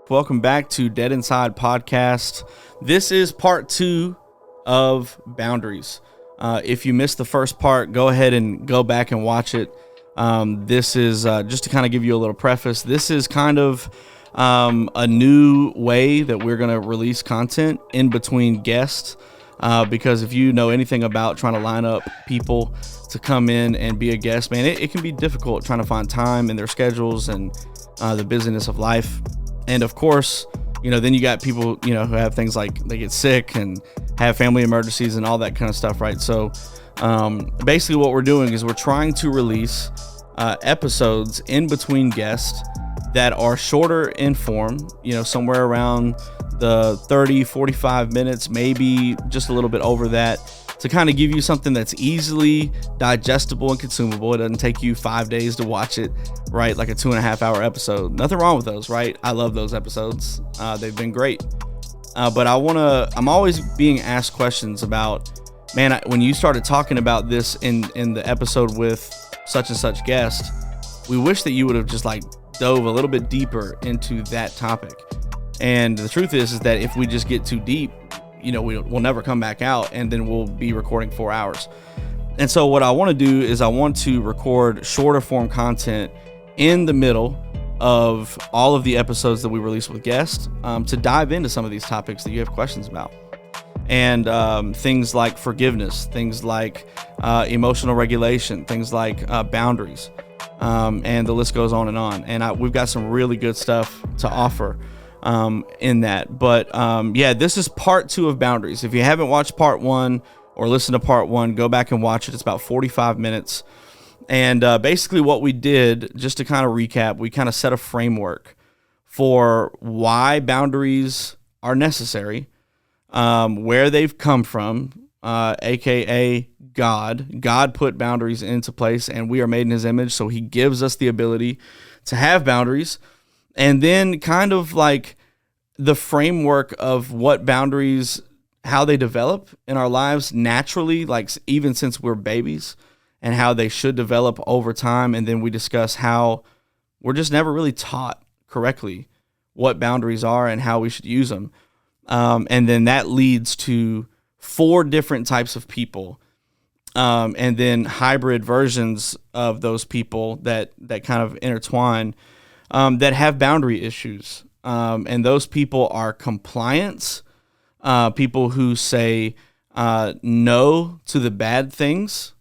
Welcome back to Dead Inside Podcast. This is part 2 of Boundaries. If you missed the first part, go ahead and go back and watch it. This is just to kind of give you a little preface. This is kind of a new way that we're going to release content in between guests. Because if you know anything about trying to line up people to come in and be a guest, man, it can be difficult trying to find time in their schedules and the busyness of life. And of course, then you got people, who have things like they get sick and have family emergencies and all that kind of stuff, right? So basically what we're doing is we're trying to release episodes in between guests that are shorter in form, somewhere around the 30, 45 minutes, maybe just a little bit over that, to kind of give you something that's easily digestible and consumable. It doesn't take you 5 days to watch it, right? Like a 2.5 hour episode. Nothing wrong with those, right? I love those episodes. They've been great. But I'm always being asked questions about, man, when you started talking about this in the episode with such and such guest, we wish that you would have just dove a little bit deeper into that topic. And the truth is that if we just get too deep, we'll never come back out, and then we'll be recording 4 hours. And so what I want to do is I want to record shorter form content in the middle of all of the episodes that we release with guests, to dive into some of these topics that you have questions about. And things like forgiveness, things like emotional regulation, things like boundaries, and the list goes on. And we've got some really good stuff to offer in that. But this is part 2 of Boundaries. If you haven't watched part 1 or listened to part 1, go back and watch it. It's about 45 minutes. And basically what we did, just to kind of recap, we kind of set a framework for why boundaries are necessary, where they've come from, aka God. God put boundaries into place, and we are made in his image, so he gives us the ability to have boundaries. And then kind of like the framework of what boundaries, how they develop in our lives naturally, even since we're babies, and how they should develop over time. And then we discuss how we're just never really taught correctly what boundaries are and how we should use them. And then that leads to 4 different types of people, and then hybrid versions of those people that kind of intertwine, that have boundary issues. And those people are compliance, people who say no to the bad things,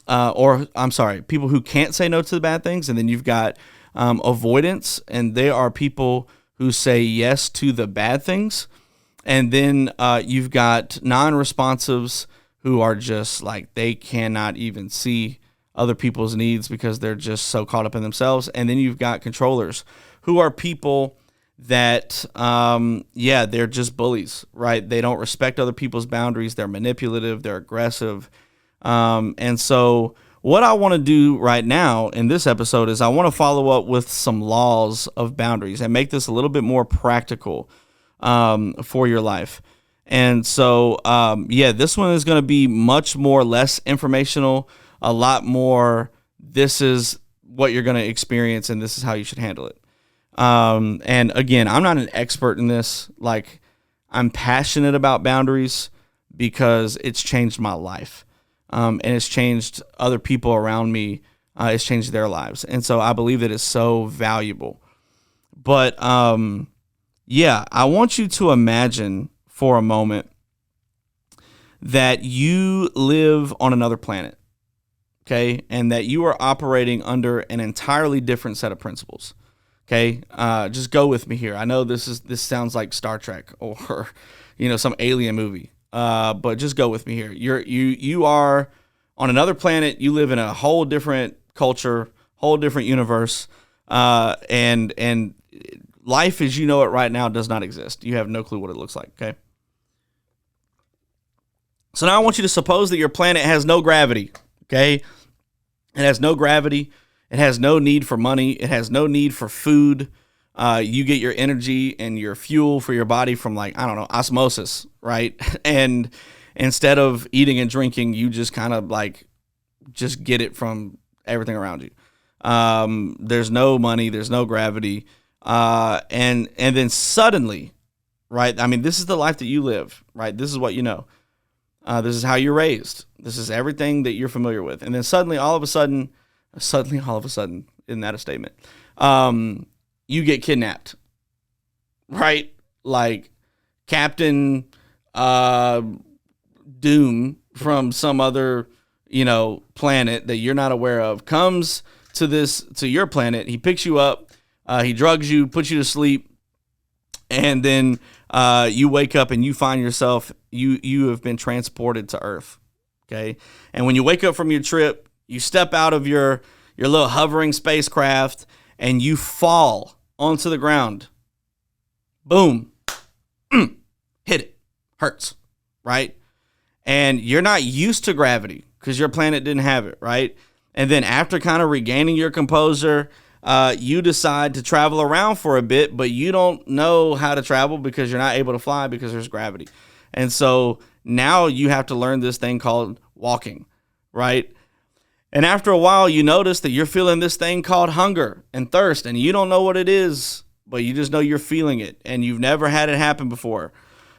people who can't say no to the bad things. And then you've got avoidance, and they are people who say yes to the bad things. And then you've got non-responsives who are just they cannot even see other people's needs because they're just so caught up in themselves. And then you've got controllers, who are people that, they're just bullies, right? They don't respect other people's boundaries. They're manipulative. They're aggressive. And so what I want to do right now in this episode is I want to follow up with some laws of boundaries and make this a little bit more practical for your life. And so, this one is going to be much more less informational, a lot more, this is what you're going to experience and this is how you should handle it. And again, I'm not an expert in this. I'm passionate about boundaries because it's changed my life. And it's changed other people around me. It's changed their lives. And so I believe that it's so valuable. But, I want you to imagine for a moment that you live on another planet. Okay, and that you are operating under an entirely different set of principles. Okay, just go with me here. I know this sounds like Star Trek or some alien movie, but just go with me here. You are on another planet. You live in a whole different culture, whole different universe, and life as you know it right now does not exist. You have no clue what it looks like. Okay, so now I want you to suppose that your planet has no gravity. Okay. It has no gravity. It has no need for money. It has no need for food. You get your energy and your fuel for your body from osmosis, right? And instead of eating and drinking, you just kind of just get it from everything around you. There's no money. There's no gravity. And then suddenly, right? I mean, this is the life that you live, right? This is what you know. This is how you're raised. This is everything that you're familiar with. And then suddenly, all of a sudden, isn't that a statement? You get kidnapped, right? Like Captain Doom from some other, planet that you're not aware of comes to your planet. He picks you up, he drugs you, puts you to sleep, and then you wake up and you find yourself, you have been transported to Earth. Okay. And when you wake up from your trip, you step out of your little hovering spacecraft and you fall onto the ground. Boom. Hit it. Hurts. Right. And you're not used to gravity because your planet didn't have it. Right. And then after kind of regaining your composure, you decide to travel around for a bit, but you don't know how to travel because you're not able to fly because there's gravity. And so now you have to learn this thing called walking, right? And after a while, you notice that you're feeling this thing called hunger and thirst, and you don't know what it is, but you just know you're feeling it, and you've never had it happen before.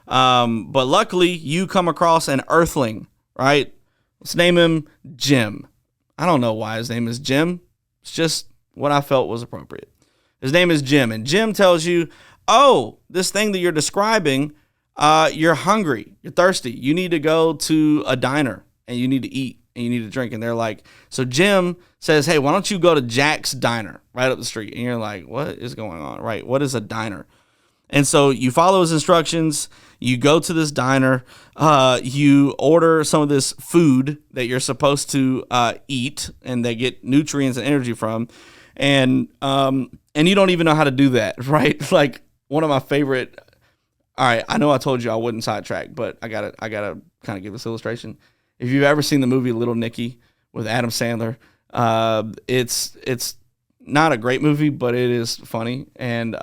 But luckily, you come across an earthling, right? Let's name him Jim. I don't know why his name is Jim. It's just what I felt was appropriate. His name is Jim, and Jim tells you, oh, this thing that you're describing, you're hungry, you're thirsty. You need to go to a diner, and you need to eat, and you need to drink. And they're like, so Jim says, hey, why don't you go to Jack's Diner right up the street? And you're like, what is going on, right? What is a diner? And so you follow his instructions. You go to this diner. You order some of this food that you're supposed to eat, and they get nutrients and energy from. And you don't even know how to do that, right? Like one of my favorite. All right, I know I told you I wouldn't sidetrack, but I gotta kind of give this illustration. If you've ever seen the movie Little Nicky with Adam Sandler, it's not a great movie, but it is funny, and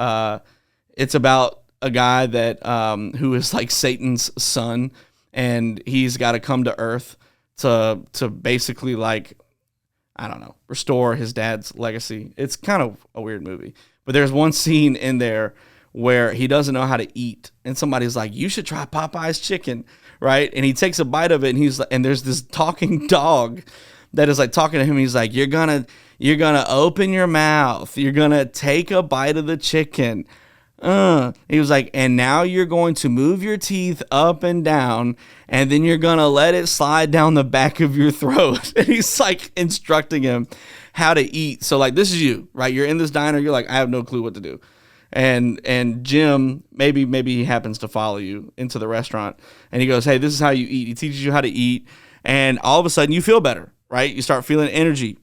it's about a guy that who is like Satan's son, and he's got to come to Earth to basically, like, I don't know, restore his dad's legacy. It's kind of a weird movie, but there's one scene in there where he doesn't know how to eat, and somebody's like, you should try Popeye's chicken, right? And he takes a bite of it, and there's this talking dog that is like talking to him. He's like, you're gonna open your mouth, you're gonna take a bite of the chicken. He was like, and now you're going to move your teeth up and down, and then you're going to let it slide down the back of your throat. And he's like instructing him how to eat. So like, this is you, right? You're in this diner. You're like, I have no clue what to do. And Jim, maybe he happens to follow you into the restaurant, and he goes, hey, this is how you eat. He teaches you how to eat. And all of a sudden you feel better, right? You start feeling energy.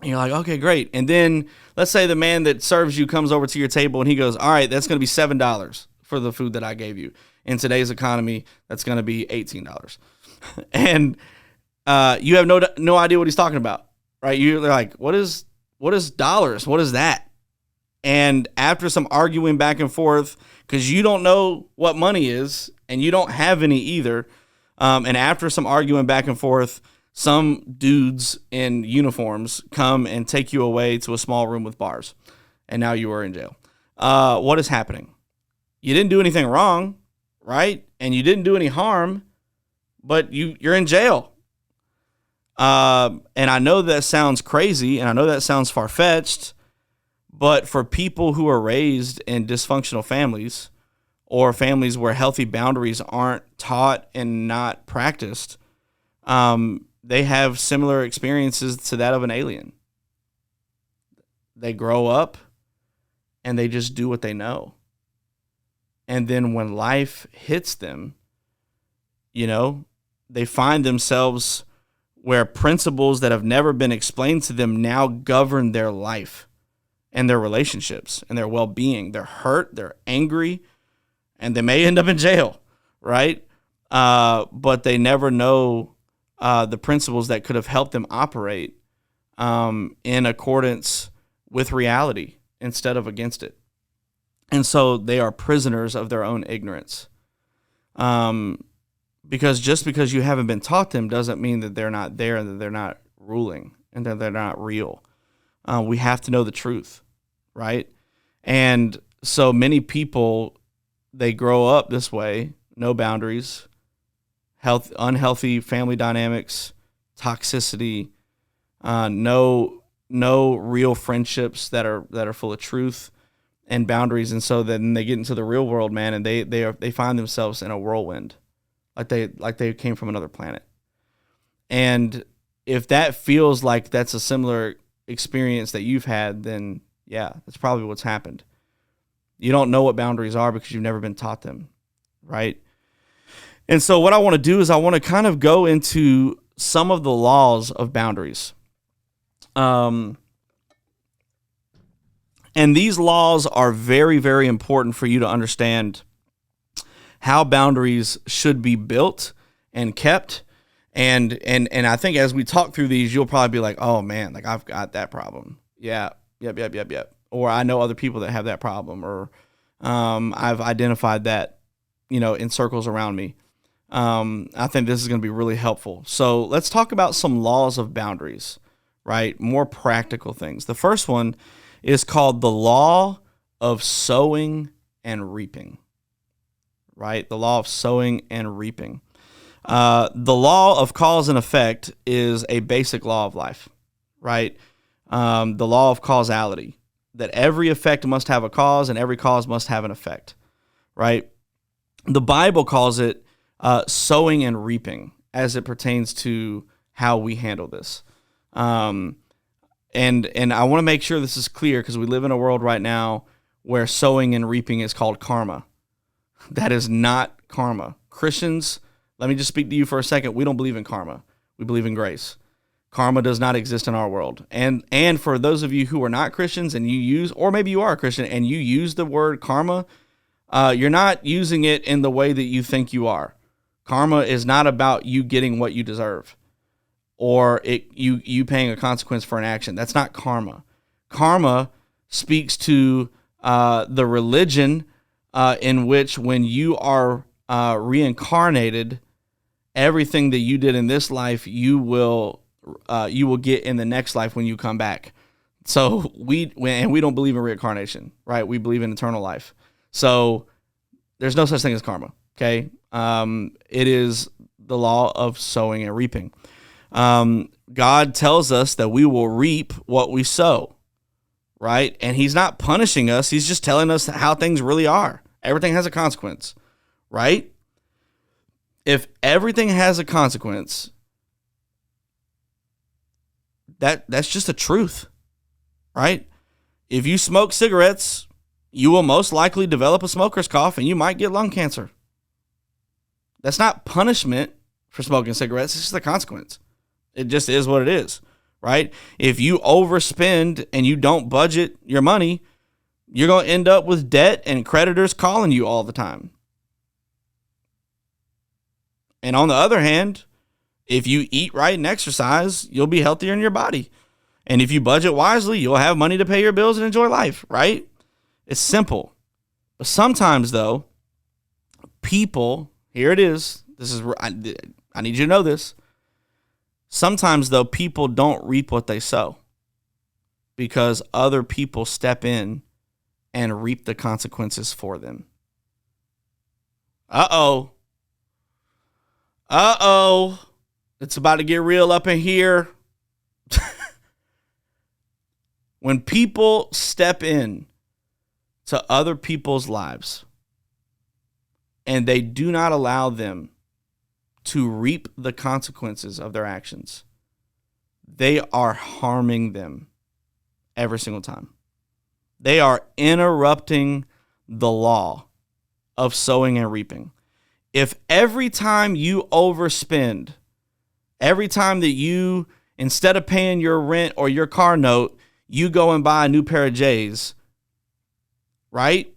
And you're like, okay, great. And then let's say the man that serves you comes over to your table and he goes, all right, that's going to be $7 for the food that I gave you. In today's economy, that's going to be $18. And you have no idea what he's talking about, right? You're like, what is dollars? What is that? And after some arguing back and forth, because you don't know what money is and you don't have any either, and after some arguing back and forth, some dudes in uniforms come and take you away to a small room with bars, and now you are in jail. What is happening? You didn't do anything wrong, right? And you didn't do any harm, but you're in jail. And I know that sounds crazy, and I know that sounds far-fetched, but for people who are raised in dysfunctional families or families where healthy boundaries aren't taught and not practiced, they have similar experiences to that of an alien. They grow up and they just do what they know. And then when life hits them, they find themselves where principles that have never been explained to them now govern their life and their relationships and their well-being. They're hurt, they're angry, and they may end up in jail, right? But they never know the principles that could have helped them operate in accordance with reality instead of against it. And so they are prisoners of their own ignorance. Because just because you haven't been taught them doesn't mean that they're not there and that they're not ruling and that they're not real. We have to know the truth, right? And so many people, they grow up this way, no boundaries, unhealthy family dynamics, toxicity, no real friendships that are full of truth and boundaries. And so then they get into the real world, man, and they find themselves in a whirlwind, like they came from another planet. And if that feels like that's a similar experience that you've had, then yeah, that's probably what's happened. You don't know what boundaries are because you've never been taught them, right? And so what I want to do is I want to kind of go into some of the laws of boundaries. And these laws are very, very important for you to understand how boundaries should be built and kept. And I think as we talk through these, you'll probably be like, oh man, like I've got that problem. Yeah. Yep. Or I know other people that have that problem, or I've identified that, in circles around me. I think this is going to be really helpful. So let's talk about some laws of boundaries, right? More practical things. The first one is called the law of sowing and reaping, right? The law of sowing and reaping. The law of cause and effect is a basic law of life, right? The law of causality, that every effect must have a cause and every cause must have an effect, right? The Bible calls it sowing and reaping as it pertains to how we handle this. And I want to make sure this is clear because we live in a world right now where sowing and reaping is called karma. That is not karma. Christians, let me just speak to you for a second. We don't believe in karma. We believe in grace. Karma does not exist in our world. And for those of you who are not Christians and you use, or maybe you are a Christian and you use the word karma, you're not using it in the way that you think you are. Karma is not about you getting what you deserve or you paying a consequence for an action. That's not karma. Karma speaks to the religion in which when you are reincarnated, everything that you did in this life, you will get in the next life when you come back. So we don't believe in reincarnation, right? We believe in eternal life. So there's no such thing as karma. Okay. It is the law of sowing and reaping. God tells us that we will reap what we sow, right? And he's not punishing us. He's just telling us how things really are. Everything has a consequence, right? If everything has a consequence, that's just the truth, right? If you smoke cigarettes, you will most likely develop a smoker's cough and you might get lung cancer. That's not punishment for smoking cigarettes. It's just a consequence. It just is what it is, right? If you overspend and you don't budget your money, you're going to end up with debt and creditors calling you all the time. And on the other hand, if you eat right and exercise, you'll be healthier in your body. And if you budget wisely, you'll have money to pay your bills and enjoy life, right? It's simple. But sometimes, though, people, here it is. I need you to know this. Sometimes, though, people don't reap what they sow because other people step in and reap the consequences for them. Uh-oh. It's about to get real up in here. When people step in to other people's lives and they do not allow them to reap the consequences of their actions, they are harming them every single time. They are interrupting the law of sowing and reaping. If every time you overspend, every time that you, instead of paying your rent or your car note, you go and buy a new pair of J's, right?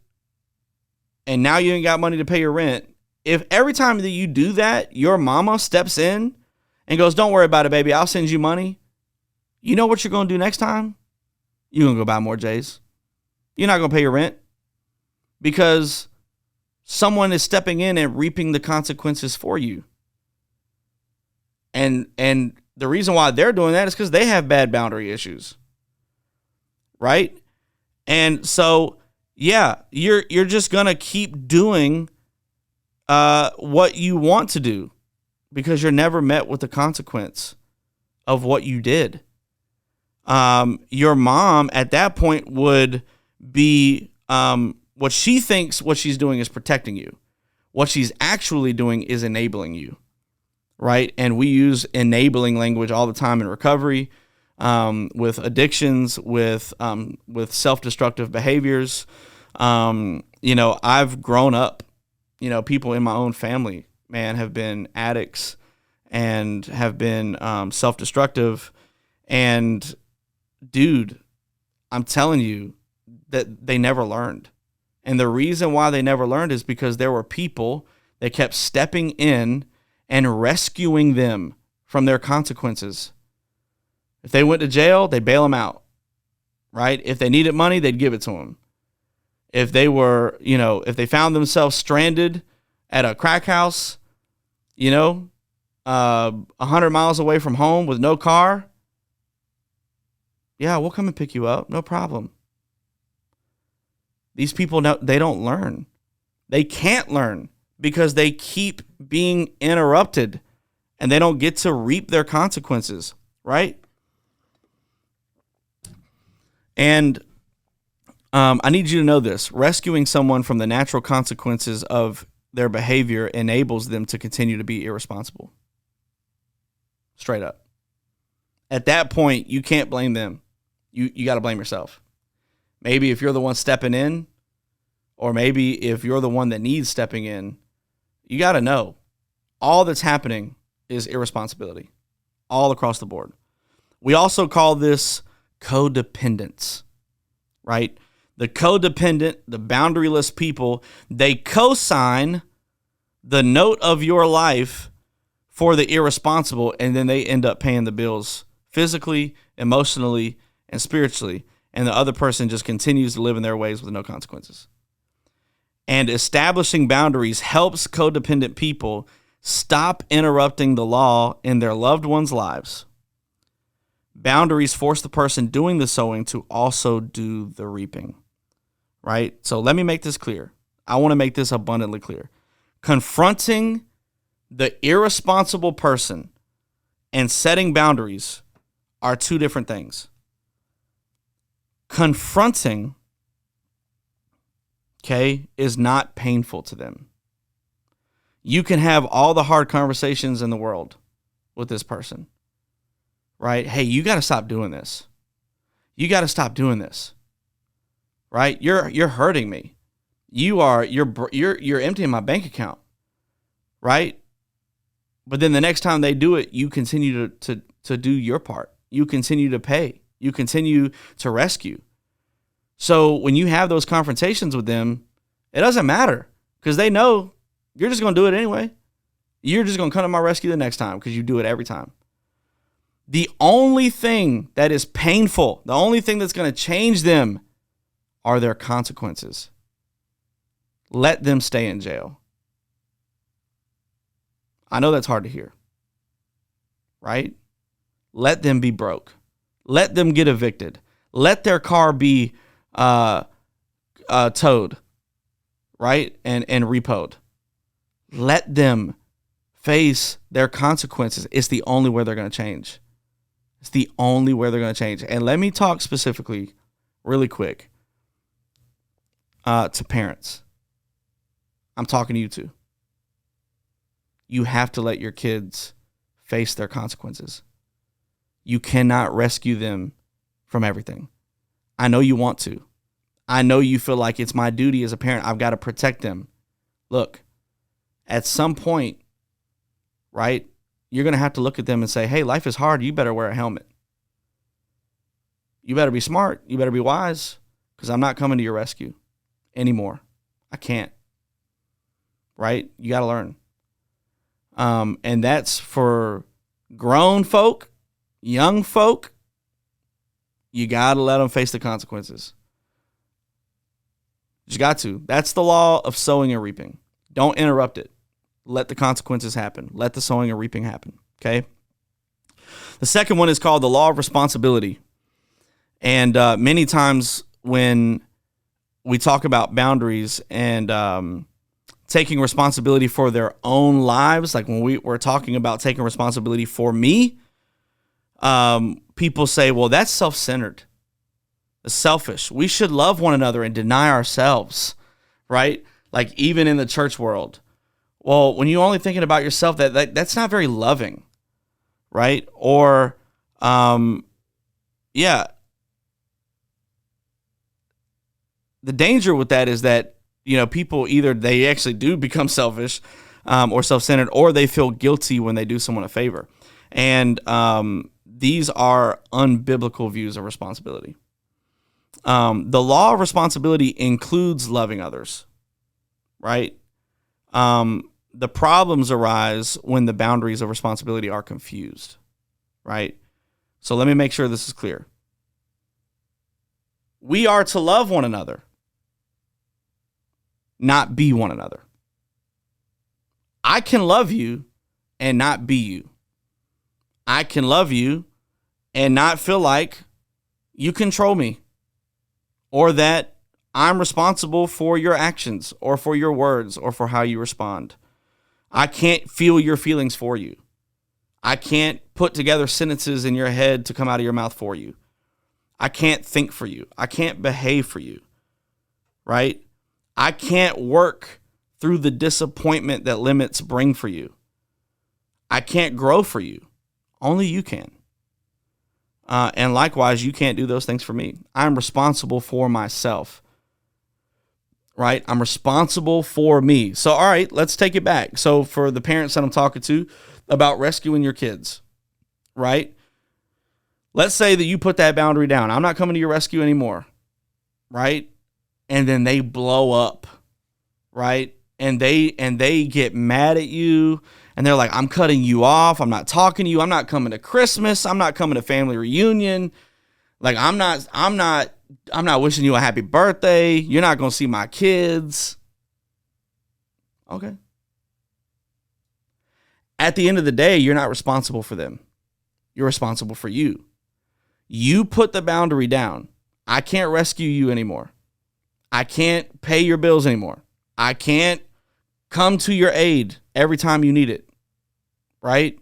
And now you ain't got money to pay your rent. If every time that you do that, your mama steps in and goes, don't worry about it, baby, I'll send you money. You know what you're going to do next time? You're going to go buy more J's. You're not going to pay your rent because someone is stepping in and reaping the consequences for you. And the reason why they're doing that is because they have bad boundary issues. Right? And so yeah, you're just gonna keep doing what you want to do because you're never met with the consequence of what you did. Your mom at that point would be what she thinks what she's doing is protecting you. What she's actually doing is enabling you, right? And we use enabling language all the time in recovery, with addictions, with self-destructive behaviors. I've grown up. People in my own family, man, have been addicts and have been self-destructive. And dude, I'm telling you that they never learned. And the reason why they never learned is because there were people that kept stepping in and rescuing them from their consequences. If they went to jail, they'd bail them out, right? If they needed money, they'd give it to them. If they were, if they found themselves stranded at a crack house, 100 miles away from home with no car, yeah, we'll come and pick you up. No problem. These people, they don't learn. They can't learn because they keep being interrupted and they don't get to reap their consequences, right? And I need you to know this. Rescuing someone from the natural consequences of their behavior enables them to continue to be irresponsible. Straight up. At that point, you can't blame them. You got to blame yourself. Maybe if you're the one stepping in, or maybe if you're the one that needs stepping in, you got to know all that's happening is irresponsibility all across the board. We also call this codependence, right? The codependent, the boundaryless people, they co-sign the note of your life for the irresponsible, and then they end up paying the bills physically, emotionally, and spiritually, and the other person just continues to live in their ways with no consequences. And establishing boundaries helps codependent people stop interrupting the law in their loved ones' lives. Boundaries force the person doing the sowing to also do the reaping, right? So let me make this clear. I want to make this abundantly clear. Confronting the irresponsible person and setting boundaries are two different things. Confronting, is not painful to them. You can have all the hard conversations in the world with this person, right? Hey, you got to stop doing this. You got to stop doing this, right? You're hurting me. You're emptying my bank account, right? But then the next time they do it, you continue to do your part. You continue to pay. You continue to rescue. So when you have those confrontations with them, it doesn't matter because they know you're just going to do it anyway. You're just going to come to my rescue the next time because you do it every time. The only thing that is painful, the only thing that's going to change them are their consequences. Let them stay in jail. I know that's hard to hear, right? Let them be broke. Let them get evicted. Let their car be towed, right? And repoed. Let them face their consequences. It's the only way they're going to change. It's the only way they're going to change. And let me talk specifically, really quick, to parents. I'm talking to you too. You have to let your kids face their consequences. You cannot rescue them from everything. I know you want to. I know you feel like it's my duty as a parent. I've got to protect them. Look, at some point, right, you're going to have to look at them and say, hey, life is hard. You better wear a helmet. You better be smart. You better be wise because I'm not coming to your rescue anymore. I can't. Right? You got to learn. And that's for grown folk, young folk. You got to let them face the consequences. You got to. That's the law of sowing and reaping. Don't interrupt it. Let the consequences happen. Let the sowing and reaping happen. Okay? The second one is called the law of responsibility. And many times when we talk about boundaries and taking responsibility for their own lives, like when we're talking about taking responsibility for me, people say, well, that's self-centered. It's selfish. We should love one another and deny ourselves, right? Like even in the church world. Well, when you're only thinking about yourself, that's not very loving, right? Or, yeah. The danger with that is that, people either they actually do become selfish or self-centered, or they feel guilty when they do someone a favor. And these are unbiblical views of responsibility. The law of responsibility includes loving others, right? The problems arise when the boundaries of responsibility are confused, right? So let me make sure this is clear. We are to love one another, not be one another. I can love you and not be you. I can love you and not feel like you control me or that I'm responsible for your actions or for your words or for how you respond. I can't feel your feelings for you. I can't put together sentences in your head to come out of your mouth for you. I can't think for you. I can't behave for you, right? I can't work through the disappointment that limits bring for you. I can't grow for you. Only you can. And likewise, you can't do those things for me. I'm responsible for myself, right? I'm responsible for me. So, all right, let's take it back. So for the parents that I'm talking to about rescuing your kids, right? Let's say that you put that boundary down. I'm not coming to your rescue anymore, right? And then they blow up, right? And they get mad at you and they're like, I'm cutting you off. I'm not talking to you. I'm not coming to Christmas. I'm not coming to family reunion. Like I'm not wishing you a happy birthday. You're not going to see my kids. Okay. At the end of the day, you're not responsible for them. You're responsible for you. You put the boundary down. I can't rescue you anymore. I can't pay your bills anymore. I can't come to your aid every time you need it. Right?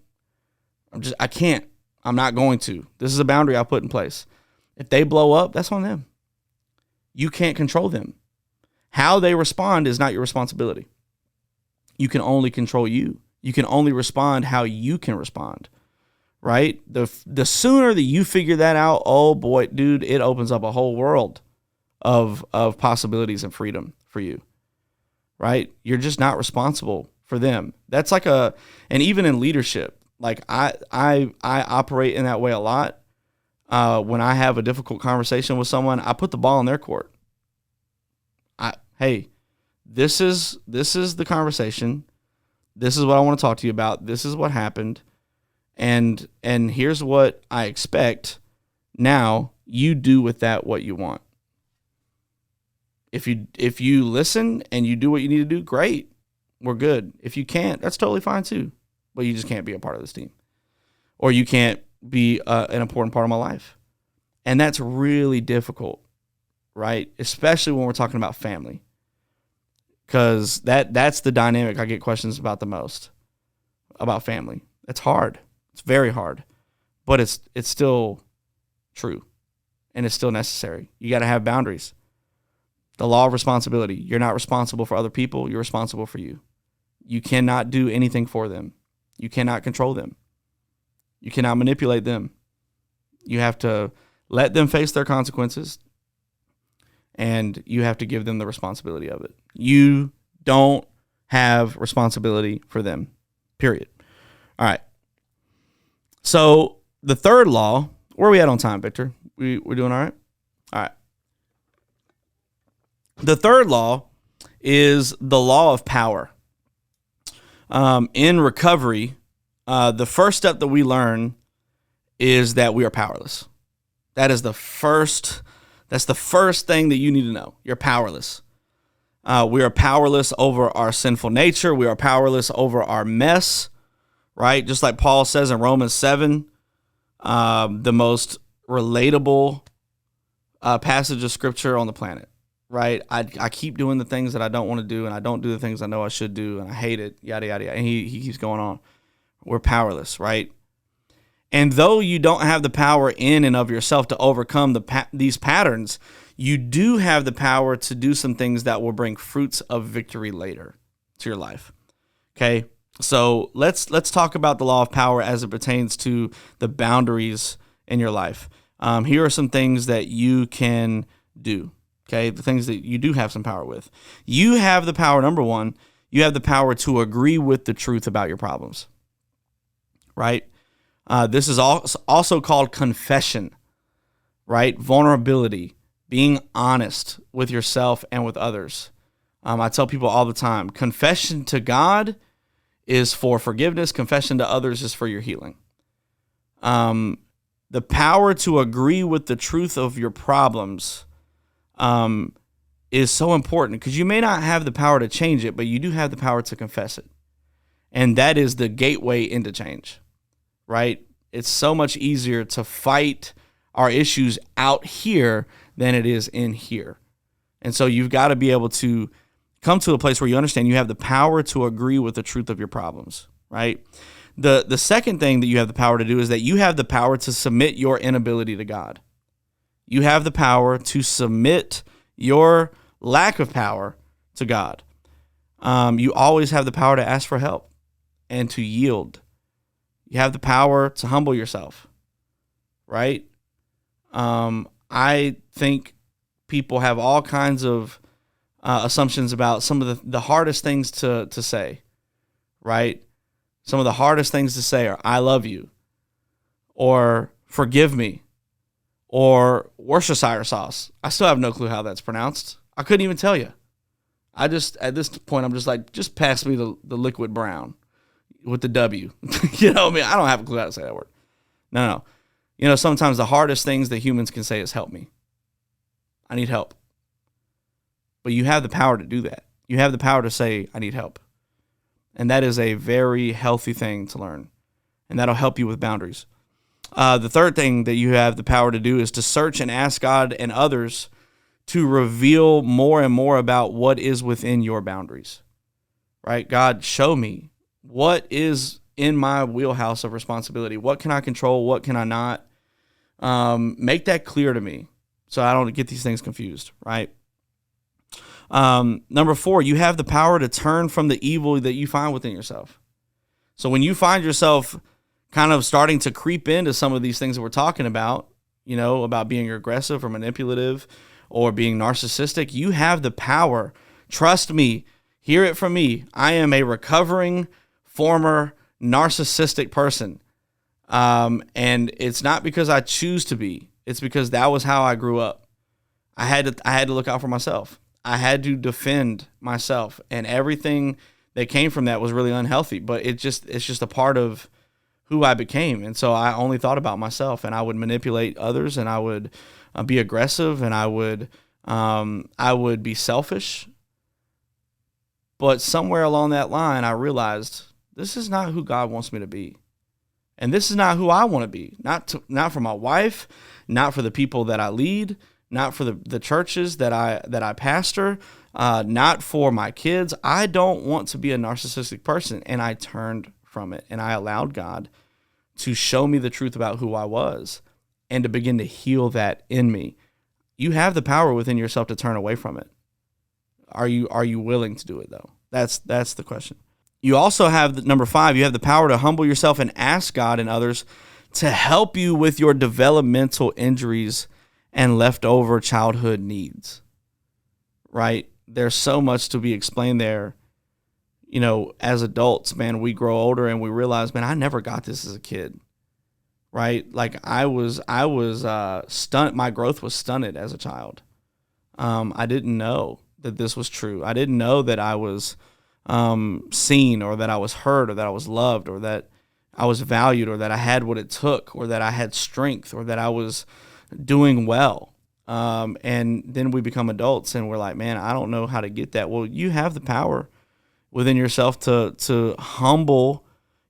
I can't. I'm not going to. This is a boundary I put in place. If they blow up, that's on them. You can't control them. How they respond is not your responsibility. You can only control you. You can only respond how you can respond. Right? The sooner that you figure that out, oh boy, dude, it opens up a whole world of possibilities and freedom for you. Right? You're just not responsible for them. That's like and even in leadership, like I operate in that way a lot. When I have a difficult conversation with someone, I put the ball in their court. Hey, this is the conversation. This is what I want to talk to you about. This is what happened. And here's what I expect. Now you do with that what you want. If you listen and you do what you need to do, great. We're good. If you can't, that's totally fine too. But you just can't be a part of this team. Or you can't be an important part of my life. And that's really difficult, right? Especially when we're talking about family. Because that's the dynamic I get questions about the most, about family. It's hard. It's very hard. But it's still true. And it's still necessary. You got to have boundaries. The law of responsibility. You're not responsible for other people. You're responsible for you. You cannot do anything for them. You cannot control them. You cannot manipulate them. You have to let them face their consequences, and you have to give them the responsibility of it. You don't have responsibility for them, period. All right. So the third law, where are we at on time, Victor? We're doing all right? All right. The third law is the law of power. In recovery, the first step that we learn is that we are powerless. That's the first thing that you need to know. You're powerless. We are powerless over our sinful nature. We are powerless over our mess, right? Just like Paul says in Romans 7, the most relatable passage of scripture on the planet, right? I keep doing the things that I don't want to do, and I don't do the things I know I should do, and I hate it, yada, yada, yada. And he keeps going on. We're powerless, right? And though you don't have the power in and of yourself to overcome these patterns, you do have the power to do some things that will bring fruits of victory later to your life. Okay, so let's talk about the law of power as it pertains to the boundaries in your life. Here are some things that you can do. Okay, the things that you do have some power with. You have the power, number one, you have the power to agree with the truth about your problems, right? This is also called confession, right? Vulnerability, being honest with yourself and with others. I tell people all the time, confession to God is for forgiveness. Confession to others is for your healing. The power to agree with the truth of your problems is so important because you may not have the power to change it, but you do have the power to confess it. And that is the gateway into change, right? It's so much easier to fight our issues out here than it is in here. And so you've got to be able to come to a place where you understand you have the power to agree with the truth of your problems, right? The second thing that you have the power to do is that you have the power to submit your inability to God. You have the power to submit your lack of power to God. You always have the power to ask for help and to yield. You have the power to humble yourself, right? I think people have all kinds of assumptions about some of the hardest things to say, right? Some of the hardest things to say are, I love you, or forgive me, or Worcestershire sauce. I still have no clue how that's pronounced. I couldn't even tell you. At this point, I'm just like, just pass me the liquid brown with the W. You know what I mean? I don't have a clue how to say that word. No. You know, sometimes the hardest things that humans can say is help me. I need help. But you have the power to do that. You have the power to say, I need help. And that is a very healthy thing to learn. And that'll help you with boundaries. The third thing that you have the power to do is to search and ask God and others to reveal more and more about what is within your boundaries. Right? God, show me what is in my wheelhouse of responsibility. What can I control? What can I not? Make that clear to me so I don't get these things confused, right? Number 4, you have the power to turn from the evil that you find within yourself. So when you find yourself kind of starting to creep into some of these things that we're talking about, you know, about being aggressive or manipulative or being narcissistic, you have the power. Trust me, hear it from me. I am a recovering former narcissistic person. And it's not because I choose to be. It's because that was how I grew up. I had to look out for myself. I had to defend myself, and everything that came from that was really unhealthy. But it's just a part of who I became, and so I only thought about myself, and I would manipulate others, and I would be aggressive, and I would be selfish. But somewhere along that line, I realized this is not who God wants me to be. And this is not who I want to be. Not for my wife, not for the people that I lead, not for the churches that I pastor, not for my kids. I don't want to be a narcissistic person. And I turned from it. And I allowed God to show me the truth about who I was and to begin to heal that in me. You have the power within yourself to turn away from it. Are you willing to do it, though? That's the question. You also have, number 5, you have the power to humble yourself and ask God and others to help you with your developmental injuries and leftover childhood needs, right? There's so much to be explained there. You know, as adults, man, we grow older and we realize, man, I never got this as a kid, right? Like I was stunned. My growth was stunted as a child. I didn't know that this was true. I didn't know that I was seen, or that I was heard, or that I was loved, or that I was valued, or that I had what it took, or that I had strength, or that I was doing well. And then we become adults and we're like, man, I don't know how to get that. Well, you have the power within yourself to humble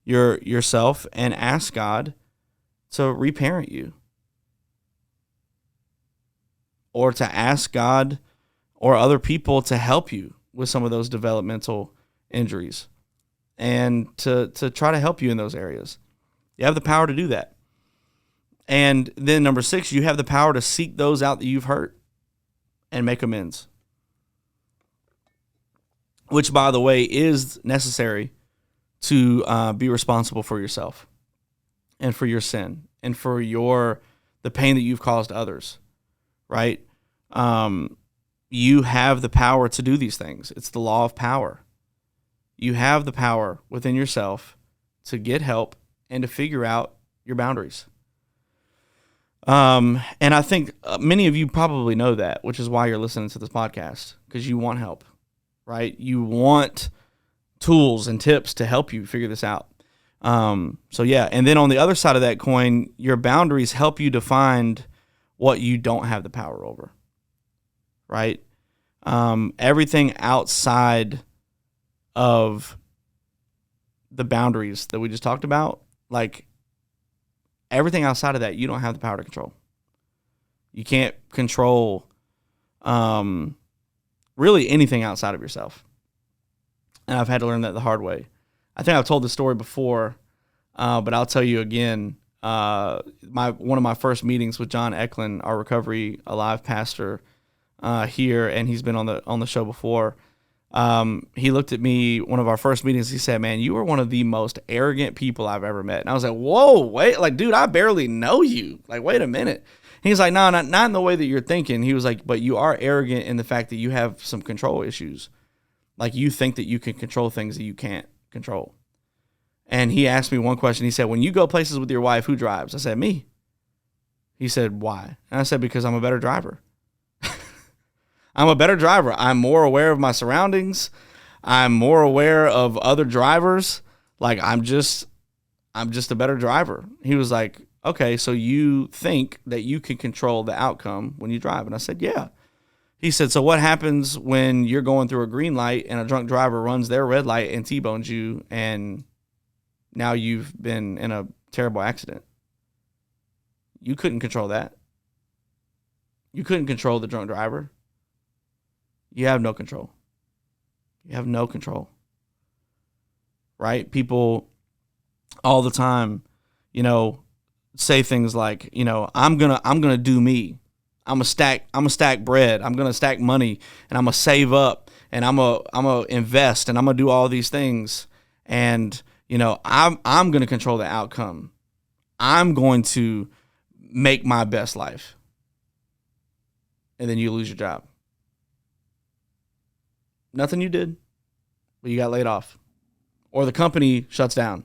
yourself and ask God to reparent you, or to ask God or other people to help you with some of those developmental injuries and to try to help you in those areas. You have the power to do that. And then number 6, you have the power to seek those out that you've hurt and make amends. Which, by the way, is necessary to be responsible for yourself and for your sin and for the pain that you've caused others, right? You have the power to do these things. It's the law of power. You have the power within yourself to get help and to figure out your boundaries. And I think many of you probably know that, which is why you're listening to this podcast, because you want help, right? You want tools and tips to help you figure this out. So yeah, and then on the other side of that coin, your boundaries help you define what you don't have the power over, right? Everything outside of the boundaries that we just talked about, like everything outside of that, you don't have the power to control. You can't control really anything outside of yourself. And I've had to learn that the hard way. I think I've told this story before, but I'll tell you again. One of my first meetings with John Eklund, our Recovery Alive pastor here, and he's been on the show before. He looked at me, one of our first meetings, he said, "Man, you are one of the most arrogant people I've ever met." And I was like, "Whoa, wait, like, dude, I barely know you. Like, wait a minute." He's like, "No, not in the way that you're thinking." He was like, "But you are arrogant in the fact that you have some control issues. Like, you think that you can control things that you can't control." And he asked me one question. He said, "When you go places with your wife, who drives?" I said, "Me." He said, "Why?" And I said, "Because I'm a better driver." I'm a better driver. I'm more aware of my surroundings. I'm more aware of other drivers. Like, I'm just a better driver. He was like, "Okay, so you think that you can control the outcome when you drive?" And I said, "Yeah." He said, "So what happens when you're going through a green light and a drunk driver runs their red light and T-bones you, and now you've been in a terrible accident?" You couldn't control that. You couldn't control the drunk driver. You have no control. You have no control. Right? People all the time, say things like, I'm gonna do me. I'm gonna stack bread. I'm gonna stack money, and I'm gonna save up, and I'm gonna invest, and I'm gonna do all these things. And I'm gonna control the outcome. I'm going to make my best life. And then you lose your job. Nothing you did, but you got laid off. Or the company shuts down.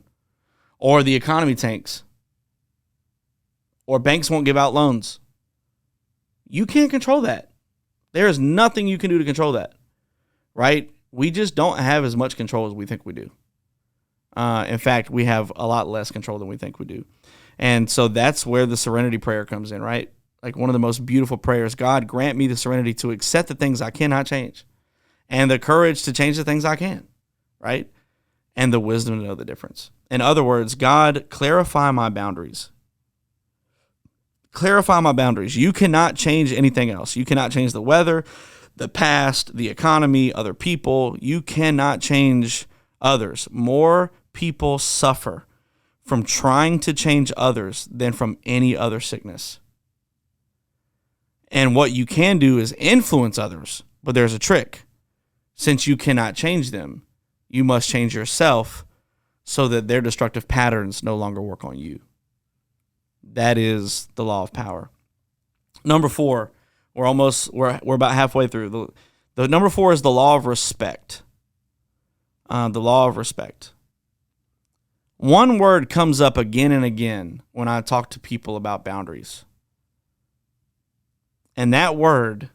Or the economy tanks. Or banks won't give out loans. You can't control that. There is nothing you can do to control that. Right? We just don't have as much control as we think we do. In fact, we have a lot less control than we think we do. And so that's where the serenity prayer comes in, right? Like one of the most beautiful prayers. God, grant me the serenity to accept the things I cannot change, and the courage to change the things I can, right? And the wisdom to know the difference. In other words, God, clarify my boundaries. Clarify my boundaries. You cannot change anything else. You cannot change the weather, the past, the economy, other people. You cannot change others. More people suffer from trying to change others than from any other sickness. And what you can do is influence others, but there's a trick. Since you cannot change them, you must change yourself so that their destructive patterns no longer work on you. That is the law of power. Number 4, we're about halfway through. The number 4 is the law of respect. The law of respect. One word comes up again and again when I talk to people about boundaries. And that word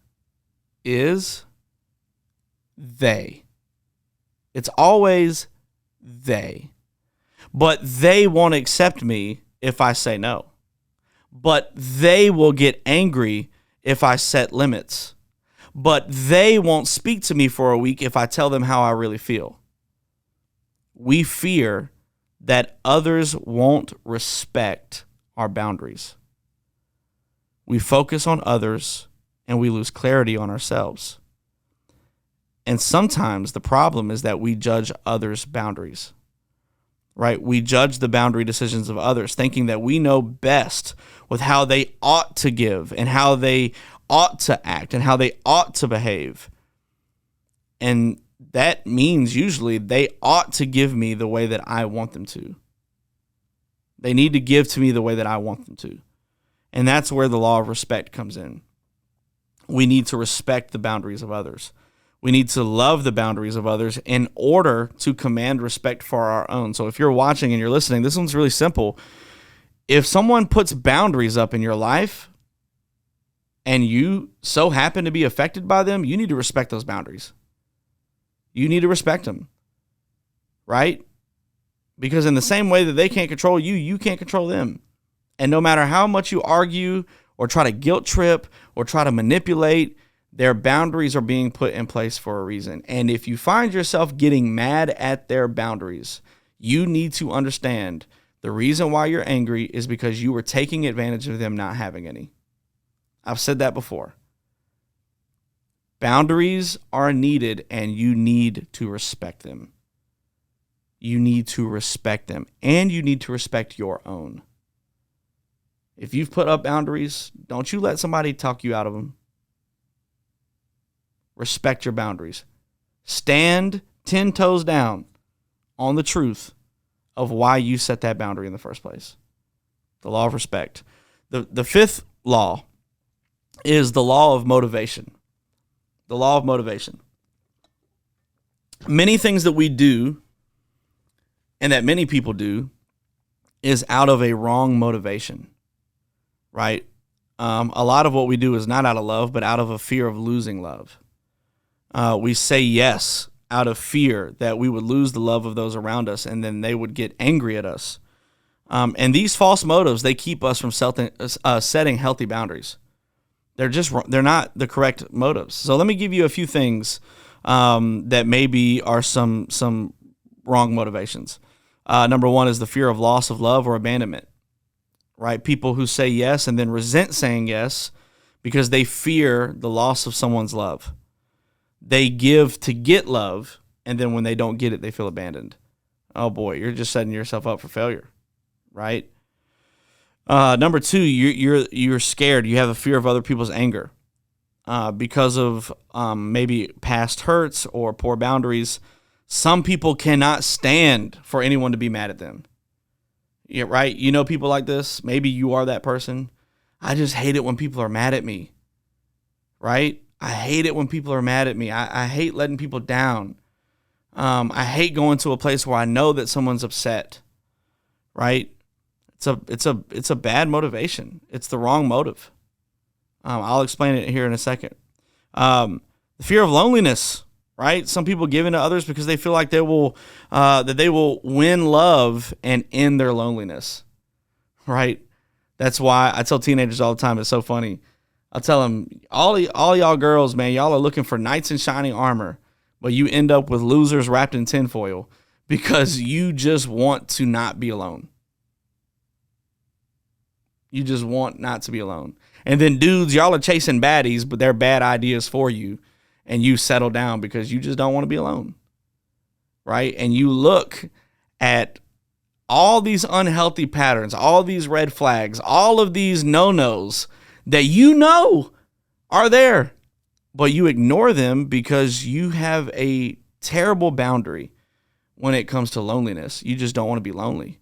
is they. It's always they. But they won't accept me if I say no. But they will get angry if I set limits. But they won't speak to me for a week if I tell them how I really feel. We fear that others won't respect our boundaries. We focus on others and we lose clarity on ourselves. And sometimes the problem is that we judge others' boundaries, right? We judge the boundary decisions of others, thinking that we know best with how they ought to give and how they ought to act and how they ought to behave. And that means usually they ought to give me the way that I want them to. They need to give to me the way that I want them to. And that's where the law of respect comes in. We need to respect the boundaries of others. We need to love the boundaries of others in order to command respect for our own. So if you're watching and you're listening, this one's really simple. If someone puts boundaries up in your life and you so happen to be affected by them, you need to respect those boundaries. You need to respect them, right? Because in the same way that they can't control you, you can't control them. And no matter how much you argue or try to guilt trip or try to manipulate, their boundaries are being put in place for a reason. And if you find yourself getting mad at their boundaries, you need to understand the reason why you're angry is because you were taking advantage of them not having any. I've said that before. Boundaries are needed, and you need to respect them. You need to respect them, and you need to respect your own. If you've put up boundaries, don't you let somebody talk you out of them. Respect your boundaries. Stand 10 toes down on the truth of why you set that boundary in the first place. The law of respect. The fifth law is the law of motivation. The law of motivation. Many things that we do and that many people do is out of a wrong motivation, right? A lot of what we do is not out of love, but out of a fear of losing love. We say yes out of fear that we would lose the love of those around us, and then they would get angry at us. And these false motives, they keep us from setting healthy boundaries. They're not the correct motives. So let me give you a few things that maybe are some wrong motivations. Number one is the fear of loss of love or abandonment, right? People who say yes and then resent saying yes because they fear the loss of someone's love. They give to get love, and then when they don't get it, they feel abandoned. Oh boy, you're just setting yourself up for failure, right? Number two, you're scared. You have a fear of other people's anger because of maybe past hurts or poor boundaries. Some people cannot stand for anyone to be mad at them. Yeah, right? You know people like this. Maybe you are that person. I just hate it when people are mad at me, right? I hate it when people are mad at me. I hate letting people down. I hate going to a place where I know that someone's upset, right? It's a bad motivation. It's the wrong motive. I'll explain it here in a second. The fear of loneliness, right? Some people give in to others because they feel like they will win love and end their loneliness, right? That's why I tell teenagers all the time. It's so funny. I'll tell them, all y'all girls, man, y'all are looking for knights in shining armor, but you end up with losers wrapped in tinfoil because you just want to not be alone. You just want not to be alone. And then dudes, y'all are chasing baddies, but they're bad ideas for you, and you settle down because you just don't want to be alone, right? And you look at all these unhealthy patterns, all these red flags, all of these no-nos that you know are there, but you ignore them because you have a terrible boundary when it comes to loneliness. You just don't want to be lonely.